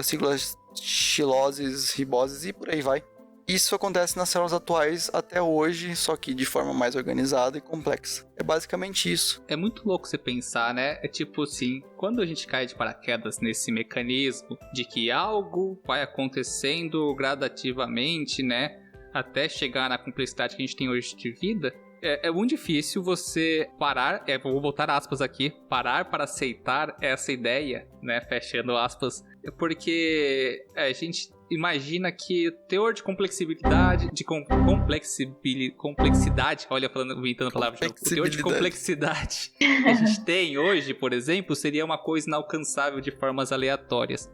ciclo das xiloses, riboses e por aí vai. Isso acontece nas células atuais até hoje, só que de forma mais organizada e complexa. É basicamente isso. É muito louco você pensar, né? É tipo assim, quando a gente cai de paraquedas nesse mecanismo de que algo vai acontecendo gradativamente, né? Até chegar na complexidade que a gente tem hoje de vida, é muito difícil você parar, vou botar aspas aqui, parar para aceitar essa ideia, né? Fechando aspas, porque a gente imagina que o teor de complexidade, olha, inventando a palavra, o teor de complexidade que a gente tem hoje, por exemplo, seria uma coisa inalcançável de formas aleatórias.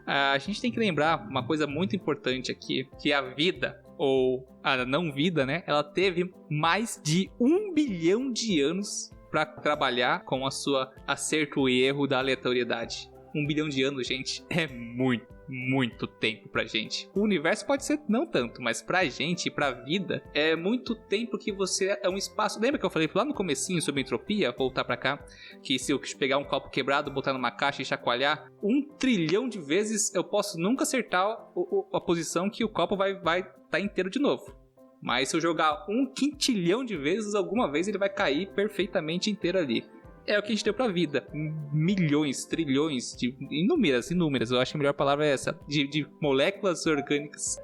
A gente tem que lembrar uma coisa muito importante aqui, que a vida, ou a não vida, né, ela teve mais de 1 bilhão de anos para trabalhar com a sua acerto e erro da aleatoriedade. 1 bilhão de anos, gente, é muito. muito tempo pra gente. O universo pode ser não tanto, mas pra gente, pra vida, é muito tempo que você é um espaço... Lembra que eu falei lá no comecinho sobre entropia? Voltar pra cá, que se eu pegar um copo quebrado, botar numa caixa e chacoalhar, 1 trilhão de vezes eu posso nunca acertar a posição que o copo vai tá inteiro de novo. Mas se eu jogar 1 quintilhão de vezes, alguma vez ele vai cair perfeitamente inteiro ali. É o que a gente deu pra vida. Milhões, trilhões, inúmeras, eu acho que a melhor palavra é essa, de moléculas orgânicas.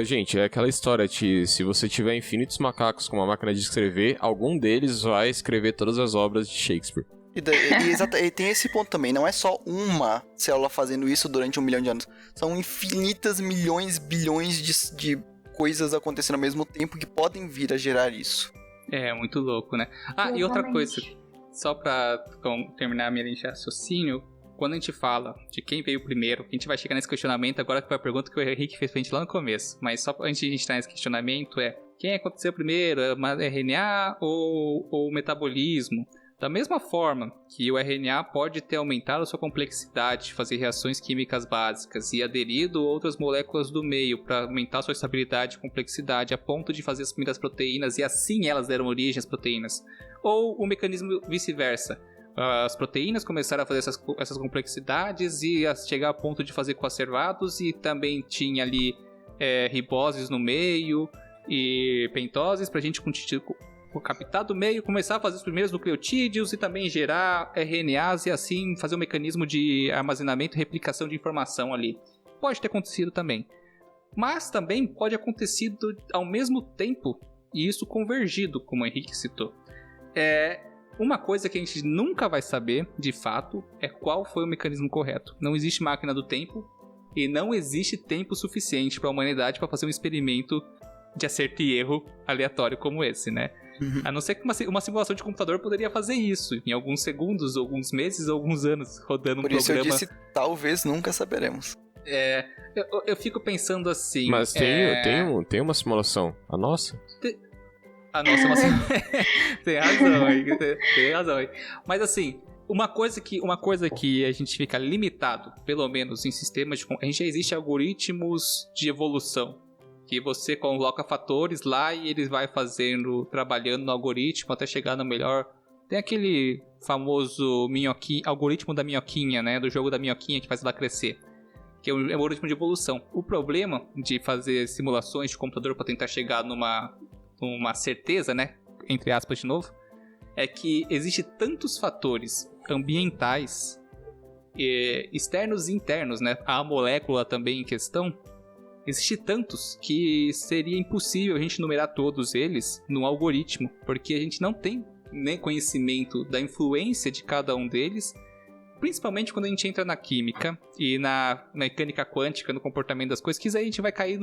Gente, é aquela história de se você tiver infinitos macacos com uma máquina de escrever, algum deles vai escrever todas as obras de Shakespeare. E tem esse ponto também, não é só uma célula fazendo isso durante 1 milhão de anos. São infinitas milhões, bilhões de coisas acontecendo ao mesmo tempo que podem vir a gerar isso. É, muito louco, né? E outra coisa, só pra terminar a minha linha de raciocínio, quando a gente fala de quem veio primeiro, a gente vai chegar nesse questionamento agora, que foi a pergunta que o Henrique fez pra gente lá no começo, mas só antes de a gente estar nesse questionamento quem aconteceu primeiro, RNA ou o metabolismo? Da mesma forma que o RNA pode ter aumentado a sua complexidade, fazer reações químicas básicas e aderido outras moléculas do meio para aumentar sua estabilidade e complexidade a ponto de fazer as primeiras proteínas e assim elas deram origem às proteínas. Ou o mecanismo vice-versa. As proteínas começaram a fazer essas complexidades e a chegar a ponto de fazer coacervados e também tinha ali riboses no meio e pentoses para a gente captar do meio, começar a fazer os primeiros nucleotídeos e também gerar RNAs e assim fazer um mecanismo de armazenamento e replicação de informação ali. Pode ter acontecido também. Mas também pode ter acontecido ao mesmo tempo e isso convergido, como o Henrique citou. Uma coisa que a gente nunca vai saber, de fato, é qual foi o mecanismo correto. Não existe máquina do tempo e não existe tempo suficiente para a humanidade para fazer um experimento de acerto e erro aleatório como esse, né? A não ser que uma simulação de computador poderia fazer isso em alguns segundos, alguns meses, alguns anos, rodando um programa. Por isso eu disse, talvez nunca saberemos. Eu fico pensando assim... Mas tem uma simulação, a nossa? A nossa é uma simulação. Tem razão aí. Mas assim, uma coisa que a gente fica limitado, pelo menos em sistemas de... A gente já existe algoritmos de evolução. Que você coloca fatores lá e ele vai trabalhando no algoritmo até chegar no melhor. Tem aquele famoso algoritmo da minhoquinha, né? Do jogo da minhoquinha que faz ela crescer. Que é um algoritmo de evolução. O problema de fazer simulações de computador para tentar chegar numa certeza, né? Entre aspas de novo. É que existe tantos fatores ambientais, externos e internos, né? A molécula também em questão. Existem tantos que seria impossível a gente numerar todos eles no algoritmo, porque a gente não tem nem conhecimento da influência de cada um deles, principalmente quando a gente entra na química e na mecânica quântica, no comportamento das coisas, que aí a gente vai cair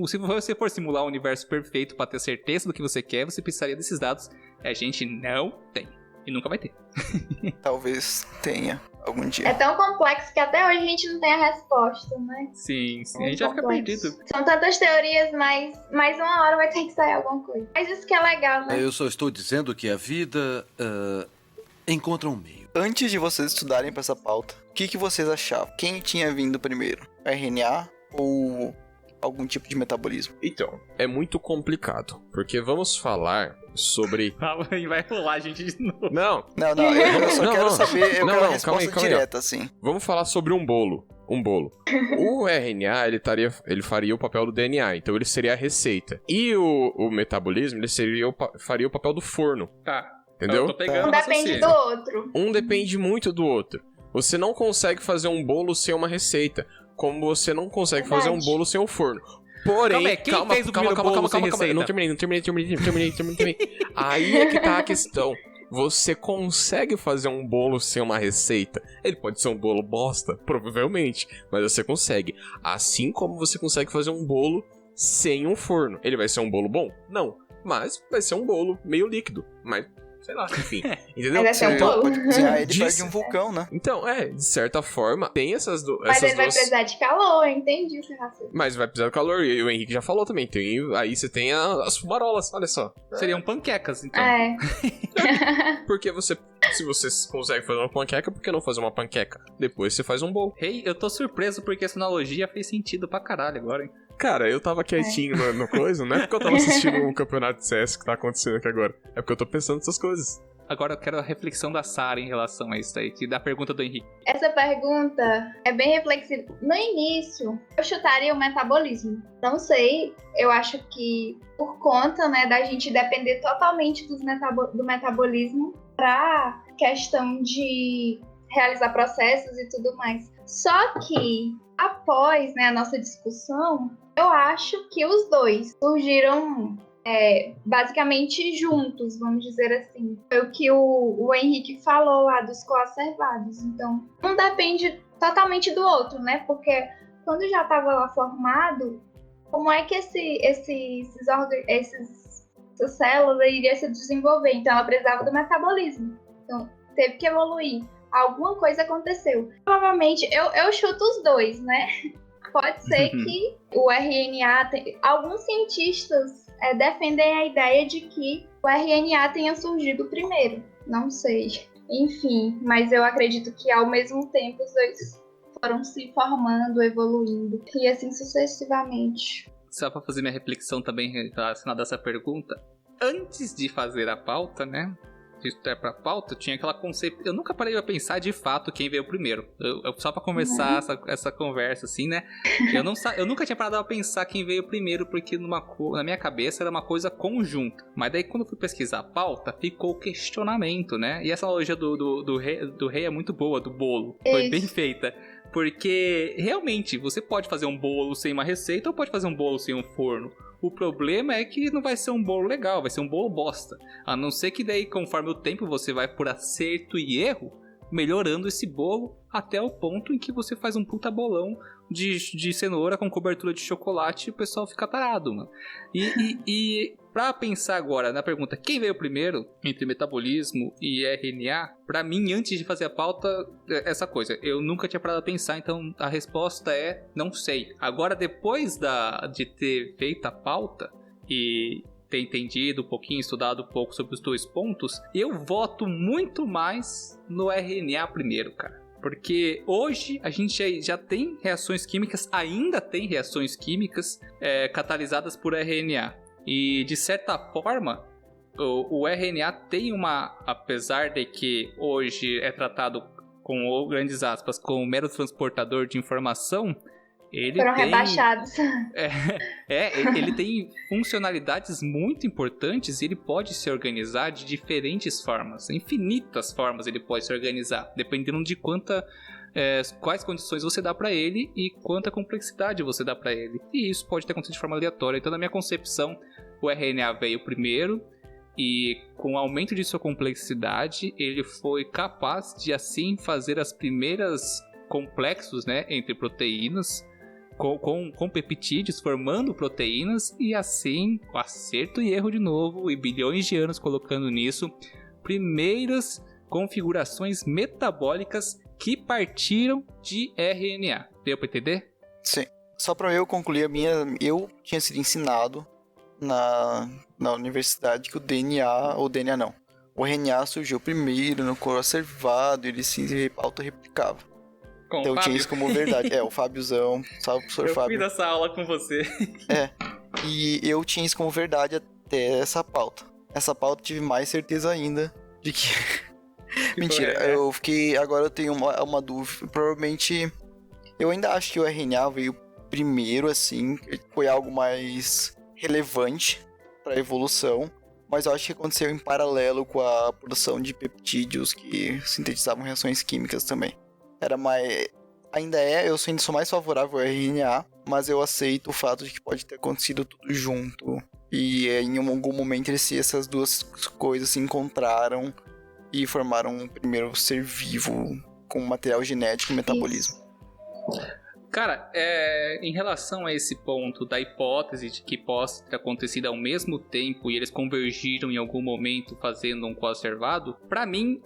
se você for simular um universo perfeito para ter certeza do que você quer, você precisaria desses dados. A gente não tem. E nunca vai ter. Talvez tenha algum dia. É tão complexo que até hoje a gente não tem a resposta, né? Sim. A gente vai ficar perdido. São tantas teorias, mas mais uma hora vai ter que sair alguma coisa. Mas isso que é legal, né? Eu só estou dizendo que a vida encontra um meio. Antes de vocês estudarem para essa pauta, o que vocês achavam? Quem tinha vindo primeiro? RNA ou algum tipo de metabolismo? Então, é muito complicado, porque vamos falar sobre... Vai rolar a gente de novo. Não, eu só quero saber, eu quero a resposta calma aí. direta, assim. Vamos falar sobre um bolo. O RNA, ele faria o papel do DNA, então ele seria a receita. E o metabolismo, ele faria o papel do forno. Tá. Entendeu? Eu tô pegando Um depende do outro. Um depende muito do outro. Você não consegue fazer um bolo sem uma receita, como você não consegue fazer um bolo sem um forno. Porém, calma, fez o primeiro bolo sem receita? Não terminei. Aí é que tá a questão. Você consegue fazer um bolo sem uma receita. Ele pode ser um bolo bosta, provavelmente, mas você consegue. Assim como você consegue fazer um bolo sem um forno. Ele vai ser um bolo bom? Não. Mas vai ser um bolo meio líquido. Mas, sei lá, enfim. Entendeu? Mas vai ser um bolo. Pode cozinhar ele perto de um vulcão, né? Então, de certa forma, tem essas duas... Mas ele vai precisar de calor, entendi esse raciocínio. Mas vai precisar de calor, e o Henrique já falou também. Aí você tem as fumarolas, olha só. Seriam panquecas, então. É. Porque você Se você consegue fazer uma panqueca, por que não fazer uma panqueca? Depois você faz um bolo. Hey, eu tô surpreso porque essa analogia fez sentido pra caralho agora, hein? Cara, eu tava quietinho no coisa, não é porque eu tava assistindo um campeonato de CS que tá acontecendo aqui agora. É porque eu tô pensando nessas coisas. Agora eu quero a reflexão da Sarah em relação a isso aí, que da pergunta do Henrique. Essa pergunta é bem reflexiva. No início, eu chutaria o metabolismo. Não sei, eu acho que por conta, né, da gente depender totalmente do metabolismo pra questão de realizar processos e tudo mais. Só que, após, né, a nossa discussão, eu acho que os dois surgiram basicamente juntos, vamos dizer assim. Foi o que o Henrique falou lá dos coacervados. Então, um depende totalmente do outro, né? Porque quando já estava lá formado, como é que essas células iriam se desenvolver? Então, ela precisava do metabolismo. Então, teve que evoluir. Alguma coisa aconteceu. Provavelmente, eu chuto os dois, né? Pode ser que o RNA... Alguns cientistas defendem a ideia de que o RNA tenha surgido primeiro. Não sei. Enfim, mas eu acredito que ao mesmo tempo os dois foram se formando, evoluindo. E assim sucessivamente. Só pra fazer minha reflexão também relacionada a essa pergunta. Antes de fazer a pauta, né? De estudar pra pauta, tinha aquela conceito. Eu nunca parei pra pensar de fato quem veio primeiro. Só pra começar essa conversa, assim, né? Eu nunca tinha parado pra pensar quem veio primeiro, porque na minha cabeça era uma coisa conjunta. Mas daí, quando eu fui pesquisar a pauta, ficou o questionamento, né? E essa analogia do rei é muito boa, do bolo. Foi bem feita. Porque, realmente, você pode fazer um bolo sem uma receita ou pode fazer um bolo sem um forno. O problema é que não vai ser um bolo legal, vai ser um bolo bosta. A não ser que daí, conforme o tempo, você vai por acerto e erro, melhorando esse bolo até o ponto em que você faz um puta bolão de cenoura com cobertura de chocolate e o pessoal fica tarado, mano. E pra pensar agora na pergunta, quem veio primeiro entre metabolismo e RNA? Pra mim, antes de fazer a pauta, essa coisa, eu nunca tinha parado a pensar, então a resposta é, não sei. Agora, depois de ter feito a pauta e ter entendido um pouquinho, estudado um pouco sobre os dois pontos, eu voto muito mais no RNA primeiro, cara. Porque hoje a gente já tem reações químicas, ainda tem reações químicas catalisadas por RNA. E de certa forma, o RNA tem apesar de que hoje é tratado com grandes aspas, como mero transportador de informação, foram rebaixados. Ele tem funcionalidades muito importantes e ele pode se organizar de diferentes formas. Infinitas formas ele pode se organizar, dependendo de quais condições você dá para ele e quanta complexidade você dá para ele. E isso pode ter acontecido de forma aleatória. Então, na minha concepção, o RNA veio primeiro e, com o aumento de sua complexidade, ele foi capaz de, assim, fazer as primeiras complexos, né, entre proteínas, com peptídeos formando proteínas e assim, acerto e erro de novo e bilhões de anos colocando nisso primeiras configurações metabólicas que partiram de RNA. Deu pra entender? Sim. Só pra eu concluir eu tinha sido ensinado na universidade que o RNA surgiu primeiro no coacervado, ele se autorreplicava. Então eu tinha isso como verdade. O Fábiozão, salve professor Fábio. Eu fiz essa aula com você. E eu tinha isso como verdade até essa pauta. Essa pauta eu tive mais certeza ainda de que... Mentira, agora eu tenho uma dúvida. Provavelmente, eu ainda acho que o RNA veio primeiro, assim, foi algo mais relevante para a evolução. Mas eu acho que aconteceu em paralelo com a produção de peptídeos que sintetizavam reações químicas também. Eu ainda sou mais favorável ao RNA, mas eu aceito o fato de que pode ter acontecido tudo junto. E em algum momento essas duas coisas se encontraram e formaram um primeiro ser vivo com material genético e metabolismo. Cara, em relação a esse ponto da hipótese de que possa ter acontecido ao mesmo tempo e eles convergiram em algum momento fazendo um coacervado, pra mim,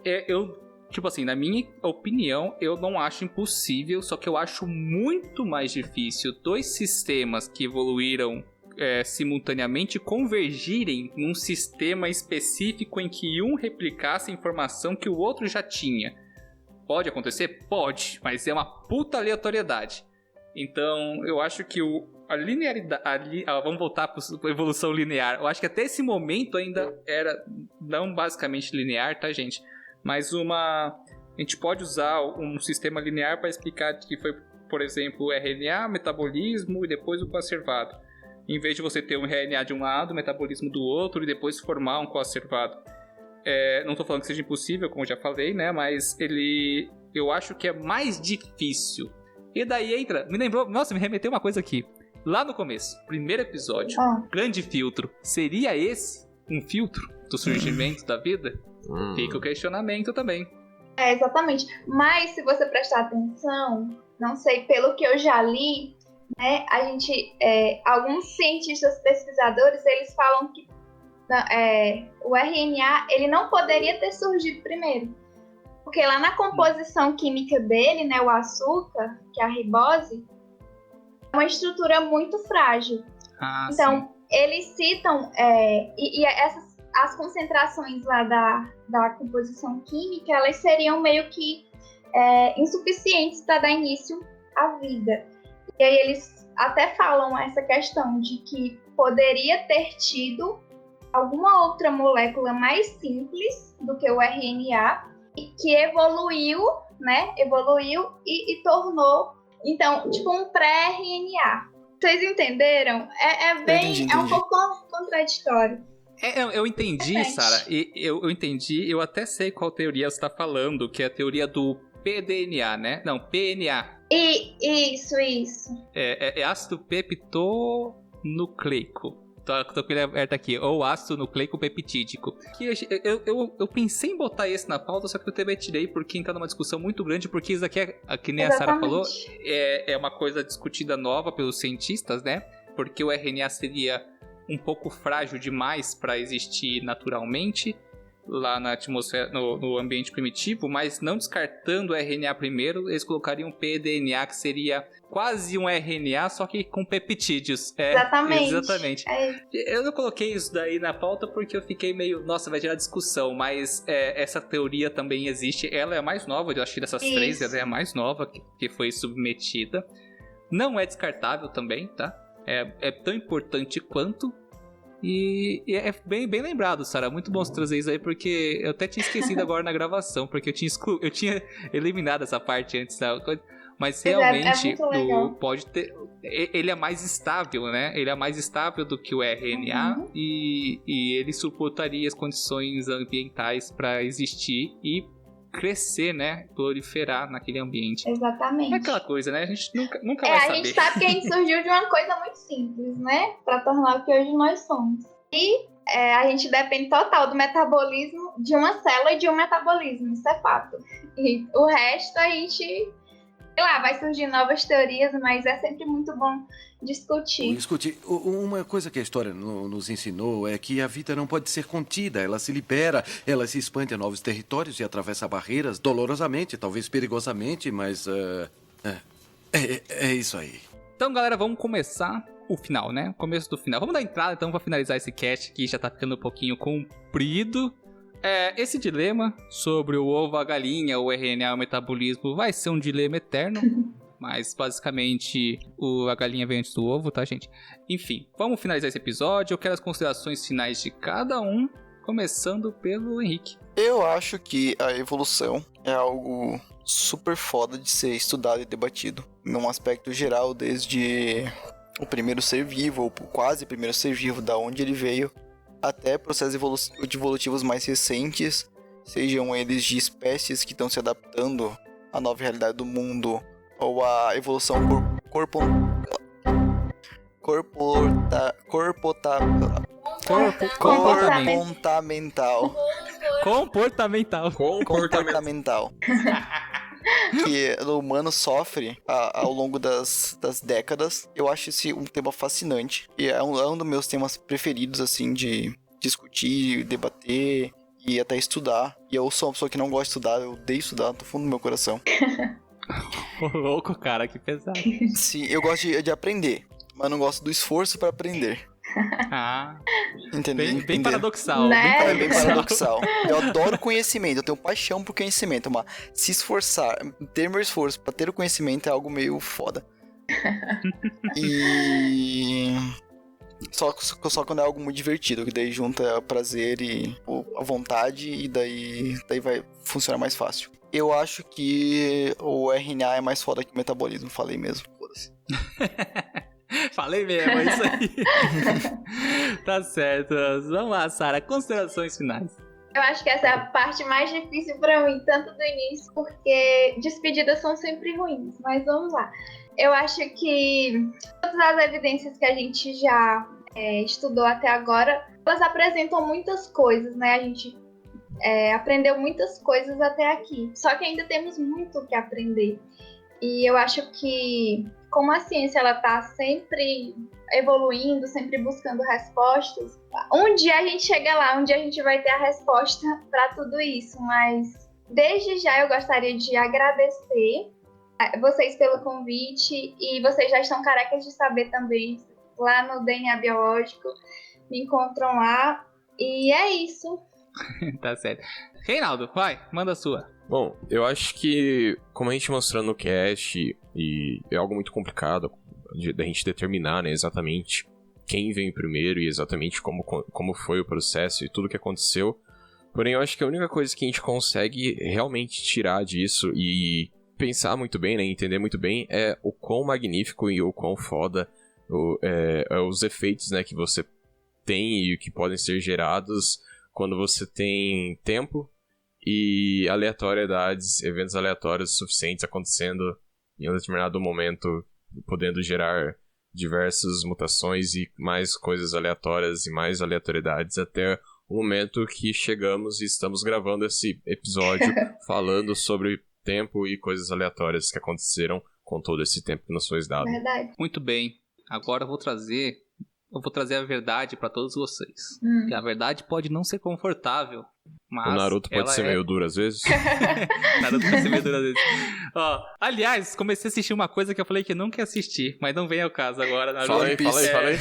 tipo assim, na minha opinião, eu não acho impossível, só que eu acho muito mais difícil dois sistemas que evoluíram simultaneamente convergirem num sistema específico em que um replicasse a informação que o outro já tinha. Pode acontecer? Pode, mas é uma puta aleatoriedade. Então, eu acho que a linearidade... vamos voltar para a evolução linear. Eu acho que até esse momento ainda era não basicamente linear, tá, gente? Mas a gente pode usar um sistema linear para explicar que foi, por exemplo, o RNA, metabolismo e depois o conservado. Em vez de você ter um RNA de um lado, metabolismo do outro e depois formar um conservado. Não estou falando que seja impossível, como eu já falei, né? Mas eu acho que é mais difícil. E daí entra... me remeteu uma coisa aqui. Lá no começo, primeiro episódio, grande filtro. Seria esse um filtro do surgimento da vida? Fica o questionamento também. Exatamente. Mas se você prestar atenção, não sei, pelo que eu já li, né, alguns cientistas pesquisadores, eles falam que o RNA ele não poderia ter surgido primeiro. Porque lá na composição química dele, né, o açúcar, que é a ribose, é uma estrutura muito frágil. Então, eles citam as concentrações lá da composição química, elas seriam meio que insuficientes para dar início à vida. E aí eles até falam essa questão de que poderia ter tido alguma outra molécula mais simples do que o RNA, que evoluiu e tornou, então, tipo um pré-RNA. Vocês entenderam? Entendi. É um pouco contraditório. Eu entendi, Sara. Eu entendi. Eu até sei qual teoria você está falando, que é a teoria do pDNA, né? Não, PNA. Isso. É ácido peptonucleico. Tô com ele aberto aqui. Ou ácido nucleico peptídico. Que eu pensei em botar esse na pauta, só que eu também tirei porque entra numa discussão muito grande, porque isso aqui que nem a Sara falou, é uma coisa discutida nova pelos cientistas, né? Porque o RNA seria um pouco frágil demais para existir naturalmente lá na atmosfera, no ambiente primitivo, mas não descartando o RNA primeiro, eles colocariam pDNA, que seria quase um RNA, só que com peptídeos. Exatamente. Eu não coloquei isso daí na pauta porque eu fiquei meio, nossa, vai gerar discussão, mas essa teoria também existe. Ela é a mais nova, eu acho que dessas três, ela é a mais nova que foi submetida. Não é descartável também, tá? É tão importante quanto. E é bem lembrado, Sara. Muito bom você trazer isso aí, porque eu até tinha esquecido agora na gravação, porque eu tinha eliminado essa parte antes da coisa. Mas realmente pode ter. Ele é mais estável, né? Ele é mais estável do que o RNA e ele suportaria as condições ambientais para existir e crescer, né? Proliferar naquele ambiente. Exatamente. É aquela coisa, né? A gente nunca vai saber. A gente sabe que a gente surgiu de uma coisa muito simples, né? Para tornar o que hoje nós somos. E a gente depende total do metabolismo de uma célula e de um metabolismo, isso é fato. E o resto a gente, sei lá, vai surgir novas teorias, mas é sempre muito bom discutir. Uma coisa que a história nos ensinou é que a vida não pode ser contida. Ela se libera, ela se expande a novos territórios e atravessa barreiras dolorosamente, talvez perigosamente, mas é isso aí. Então, galera, vamos começar o final, né? O começo do final. Vamos dar entrada, então, pra finalizar esse cast que já tá ficando um pouquinho comprido. Esse dilema sobre o ovo, a galinha, o RNA, o metabolismo, vai ser um dilema eterno. Mas, basicamente, a galinha vem antes do ovo, tá, gente? Enfim, vamos finalizar esse episódio. Eu quero as considerações finais de cada um, começando pelo Henrique. Eu acho que a evolução é algo super foda de ser estudado e debatido. Num aspecto geral, desde o primeiro ser vivo, ou quase primeiro ser vivo, da onde ele veio, até processos evolutivos mais recentes, sejam eles de espécies que estão se adaptando à nova realidade do mundo, ou a evolução comportamental. Que o humano sofre ao longo das décadas. Eu acho esse um tema fascinante. E é um dos meus temas preferidos, assim, de discutir, debater e até estudar. E eu sou uma pessoa que não gosta de estudar, eu odeio estudar do fundo do meu coração. Ô, louco, cara, que pesado. Sim, eu gosto de aprender. mas não gosto do esforço pra aprender. Ah, Entendeu? bem paradoxal. Né? É bem paradoxal. Eu adoro conhecimento, eu tenho paixão por conhecimento, mas se esforçar, ter meu esforço pra ter o conhecimento é algo meio foda. E... Só quando é algo muito divertido, que daí junta prazer e a vontade, e daí vai funcionar mais fácil. Eu acho que o RNA é mais foda que o metabolismo, falei mesmo. Foda-se. Falei mesmo, é isso aí. Tá certo. Vamos lá, Sara. Considerações finais. Eu acho que essa é a parte mais difícil pra mim, tanto do início, porque despedidas são sempre ruins, mas vamos lá. Eu acho que todas as evidências que a gente já estudou até agora, elas apresentam muitas coisas, né? A gente aprendeu muitas coisas até aqui, só que ainda temos muito o que aprender. E eu acho que, como a ciência ela tá sempre evoluindo, sempre buscando respostas, um dia a gente chega lá, um dia a gente vai ter a resposta para tudo isso, mas desde já eu gostaria de agradecer vocês pelo convite, e vocês já estão carecas de saber também, lá no DNA Biológico, me encontram lá, e é isso. Tá certo. Reinaldo, vai, manda a sua. Bom, eu acho que, como a gente mostrou no cast, e é algo muito complicado da gente determinar, né, exatamente quem veio primeiro e exatamente como foi o processo e tudo que aconteceu. Porém, eu acho que a única coisa que a gente consegue realmente tirar disso e pensar muito bem, né, entender muito bem, é o quão magnífico e o quão foda os efeitos, né, que você tem e que podem ser gerados quando você tem tempo e aleatoriedades, eventos aleatórios suficientes acontecendo em um determinado momento, podendo gerar diversas mutações e mais coisas aleatórias e mais aleatoriedades até o momento que chegamos e estamos gravando esse episódio falando sobre tempo e coisas aleatórias que aconteceram com todo esse tempo que nos foi dado. Verdade. Muito bem. Agora eu vou trazer a verdade pra todos vocês. Que a verdade pode não ser confortável, mas o Naruto pode ser meio duro às vezes. Naruto pode ser meio duro às vezes. Ó, aliás, comecei a assistir uma coisa que eu falei que nunca ia assistir, mas não vem ao caso agora. Naruto. Fala aí.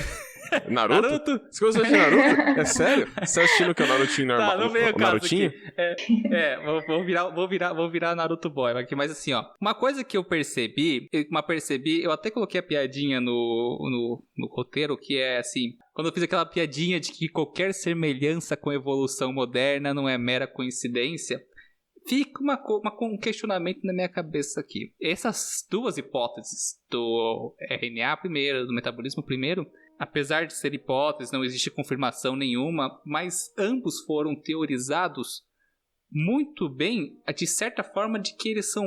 Naruto? Você começou a assistir Naruto? É sério? Você tá assistindo o que? O Narutinho normal? Tá, não veio ao caso Narutinho? Aqui. Vou virar Naruto Boy aqui, mas assim, ó. Uma coisa que eu percebi, eu até coloquei a piadinha no roteiro, que é assim, quando eu fiz aquela piadinha de que qualquer semelhança com a evolução moderna não é mera coincidência, fica um questionamento na minha cabeça aqui. Essas duas hipóteses, do RNA primeiro, do metabolismo primeiro, apesar de ser hipóteses, não existe confirmação nenhuma, mas ambos foram teorizados muito bem, de certa forma, de que eles são,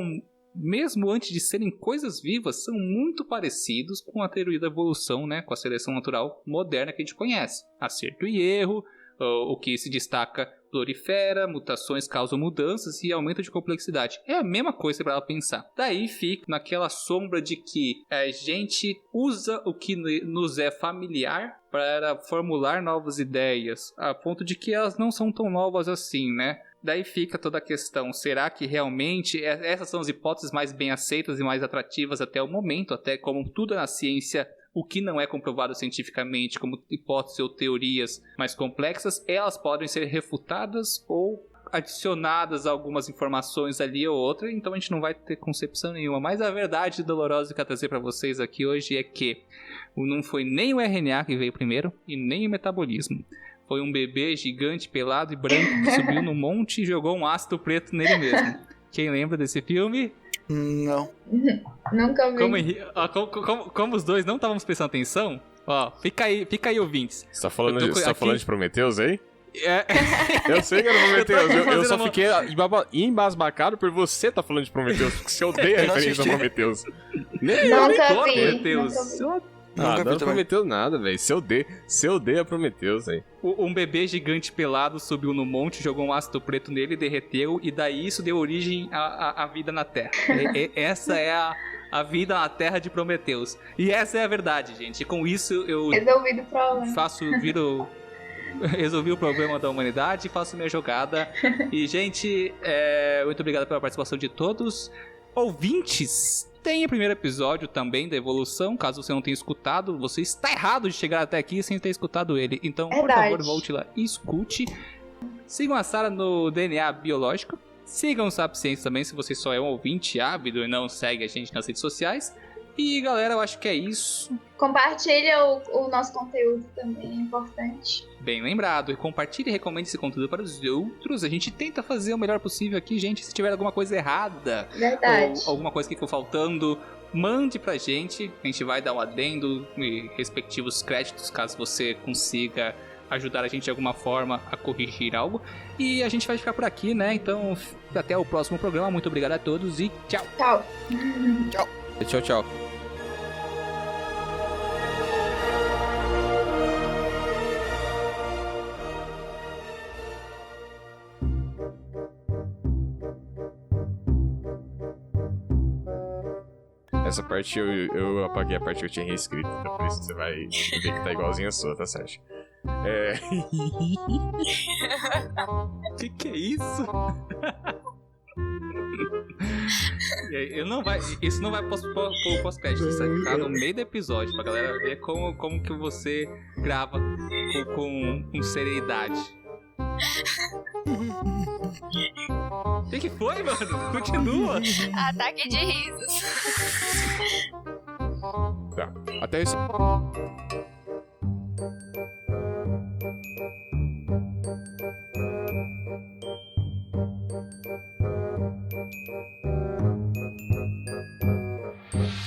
mesmo antes de serem coisas vivas, são muito parecidos com a teoria da evolução, né, com a seleção natural moderna que a gente conhece. Acerto e erro, o que se destaca prolifera, mutações causam mudanças e aumento de complexidade. É a mesma coisa para ela pensar. Daí fica naquela sombra de que a gente usa o que nos é familiar para formular novas ideias, a ponto de que elas não são tão novas assim, né? Daí fica toda a questão, será que realmente essas são as hipóteses mais bem aceitas e mais atrativas até o momento, até como tudo na ciência, o que não é comprovado cientificamente como hipóteses ou teorias mais complexas, elas podem ser refutadas ou adicionadas algumas informações ali ou outra, então a gente não vai ter concepção nenhuma. Mas a verdade dolorosa que eu quero trazer para vocês aqui hoje é que não foi nem o RNA que veio primeiro e nem o metabolismo. Foi um bebê gigante, pelado e branco que subiu no monte e jogou um ácido preto nele mesmo. Quem lembra desse filme? Não. Nunca vi. Como os dois não estávamos prestando atenção, ó, fica aí ouvintes. Você tá falando de Prometheus aí? É. Eu sei que era Prometheus, eu só fiquei embasbacado por você tá falando de Prometheus, porque você odeia a referência a Prometheus. Nunca vi. Prometheus. Não Prometheus nada, velho. Você odeia Prometheus, velho. Um bebê gigante pelado subiu no monte, jogou um ácido preto nele, derreteu, e daí isso deu origem à vida na Terra. Essa é a vida na Terra de Prometheus. E essa é a verdade, gente. E com isso eu resolvido o problema. Resolvi o problema da humanidade e faço minha jogada. E, gente, muito obrigado pela participação de todos. Ouvintes, Tem o primeiro episódio também da evolução. Caso você não tenha escutado, você está errado de chegar até aqui sem ter escutado ele. Então, por favor, volte lá e escute. Sigam a Sarah no DNA Biológico. Sigam o Sapiens também, se você só é um ouvinte ávido e não segue a gente nas redes sociais. E galera, eu acho que é isso. Compartilha o nosso conteúdo também, é importante. Bem lembrado. E compartilhe e recomende esse conteúdo para os outros. A gente tenta fazer o melhor possível aqui, gente. Se tiver alguma coisa errada, Verdade. ou alguma coisa que ficou faltando, mande pra gente. A gente vai dar um adendo e respectivos créditos, caso você consiga ajudar a gente de alguma forma a corrigir algo. E a gente vai ficar por aqui, né? Então, até o próximo programa. Muito obrigado a todos e tchau. Tchau. Tchau, tchau. Essa parte eu apaguei a parte que eu tinha reescrito, então por isso você vai ver que tá igualzinho a sua, tá, Sérgio? Que é isso? Isso não vai pro pós-crédito, isso vai ficar no meio do episódio, pra galera ver como que você grava com serenidade. O que foi, mano? Continua! Ataque de risos. Tá, até esse...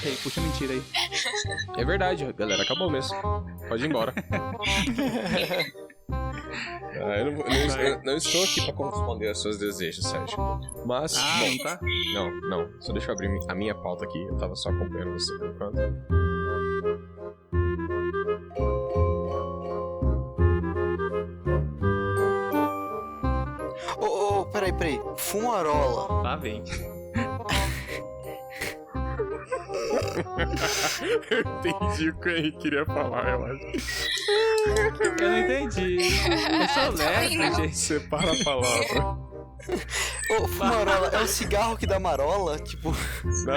Ei, puxa mentira aí. É verdade, galera, acabou mesmo. Pode ir embora. Eu não estou aqui pra corresponder aos seus desejos, Sérgio. Mas, bom, não tá? Não. Só deixa eu abrir a minha pauta aqui. Eu tava só acompanhando você por enquanto. Peraí. Fumarola. Lá vem. Eu entendi o que o Henrique queria falar, eu acho. Eu não entendi. Eu sou lerdo, gente. Separa a palavra. Fumarola é o cigarro que dá marola? Tipo... Não,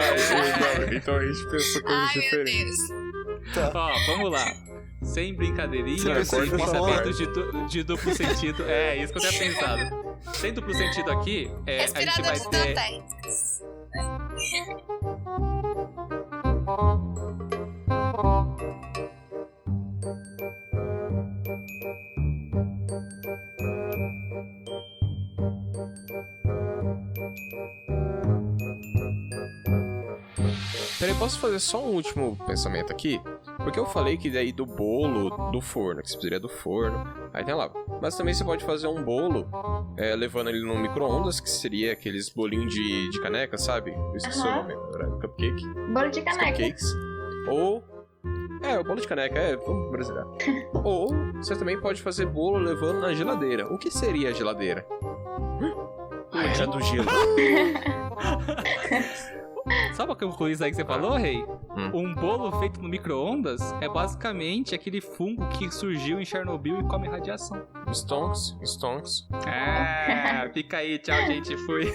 então a gente pensou coisas diferentes. Tá. Ó, vamos lá. Sem brincadeirinha, sem corta essa pensamento de duplo sentido. É, isso que eu tinha pensado. Sem duplo sentido aqui, a gente vai ter... Dantescos. Peraí, posso fazer só um último pensamento aqui? Porque eu falei que daí do bolo do forno, que você precisaria do forno, aí tem lá. Mas também você pode fazer um bolo levando ele no micro-ondas, que seria aqueles bolinhos de caneca, sabe? Eu esqueci o nome agora. Cupcake. Bolo de caneca. Cupcakes. Ou... o bolo de caneca, vamos brasileiro. Ou você também pode fazer bolo levando na geladeira. O que seria a geladeira? Era do gelo. Sabe aquela coisa aí que você falou, Rei? Um bolo feito no micro-ondas é basicamente aquele fungo que surgiu em Chernobyl e come radiação. Stonks. Fica aí, tchau, gente. Fui.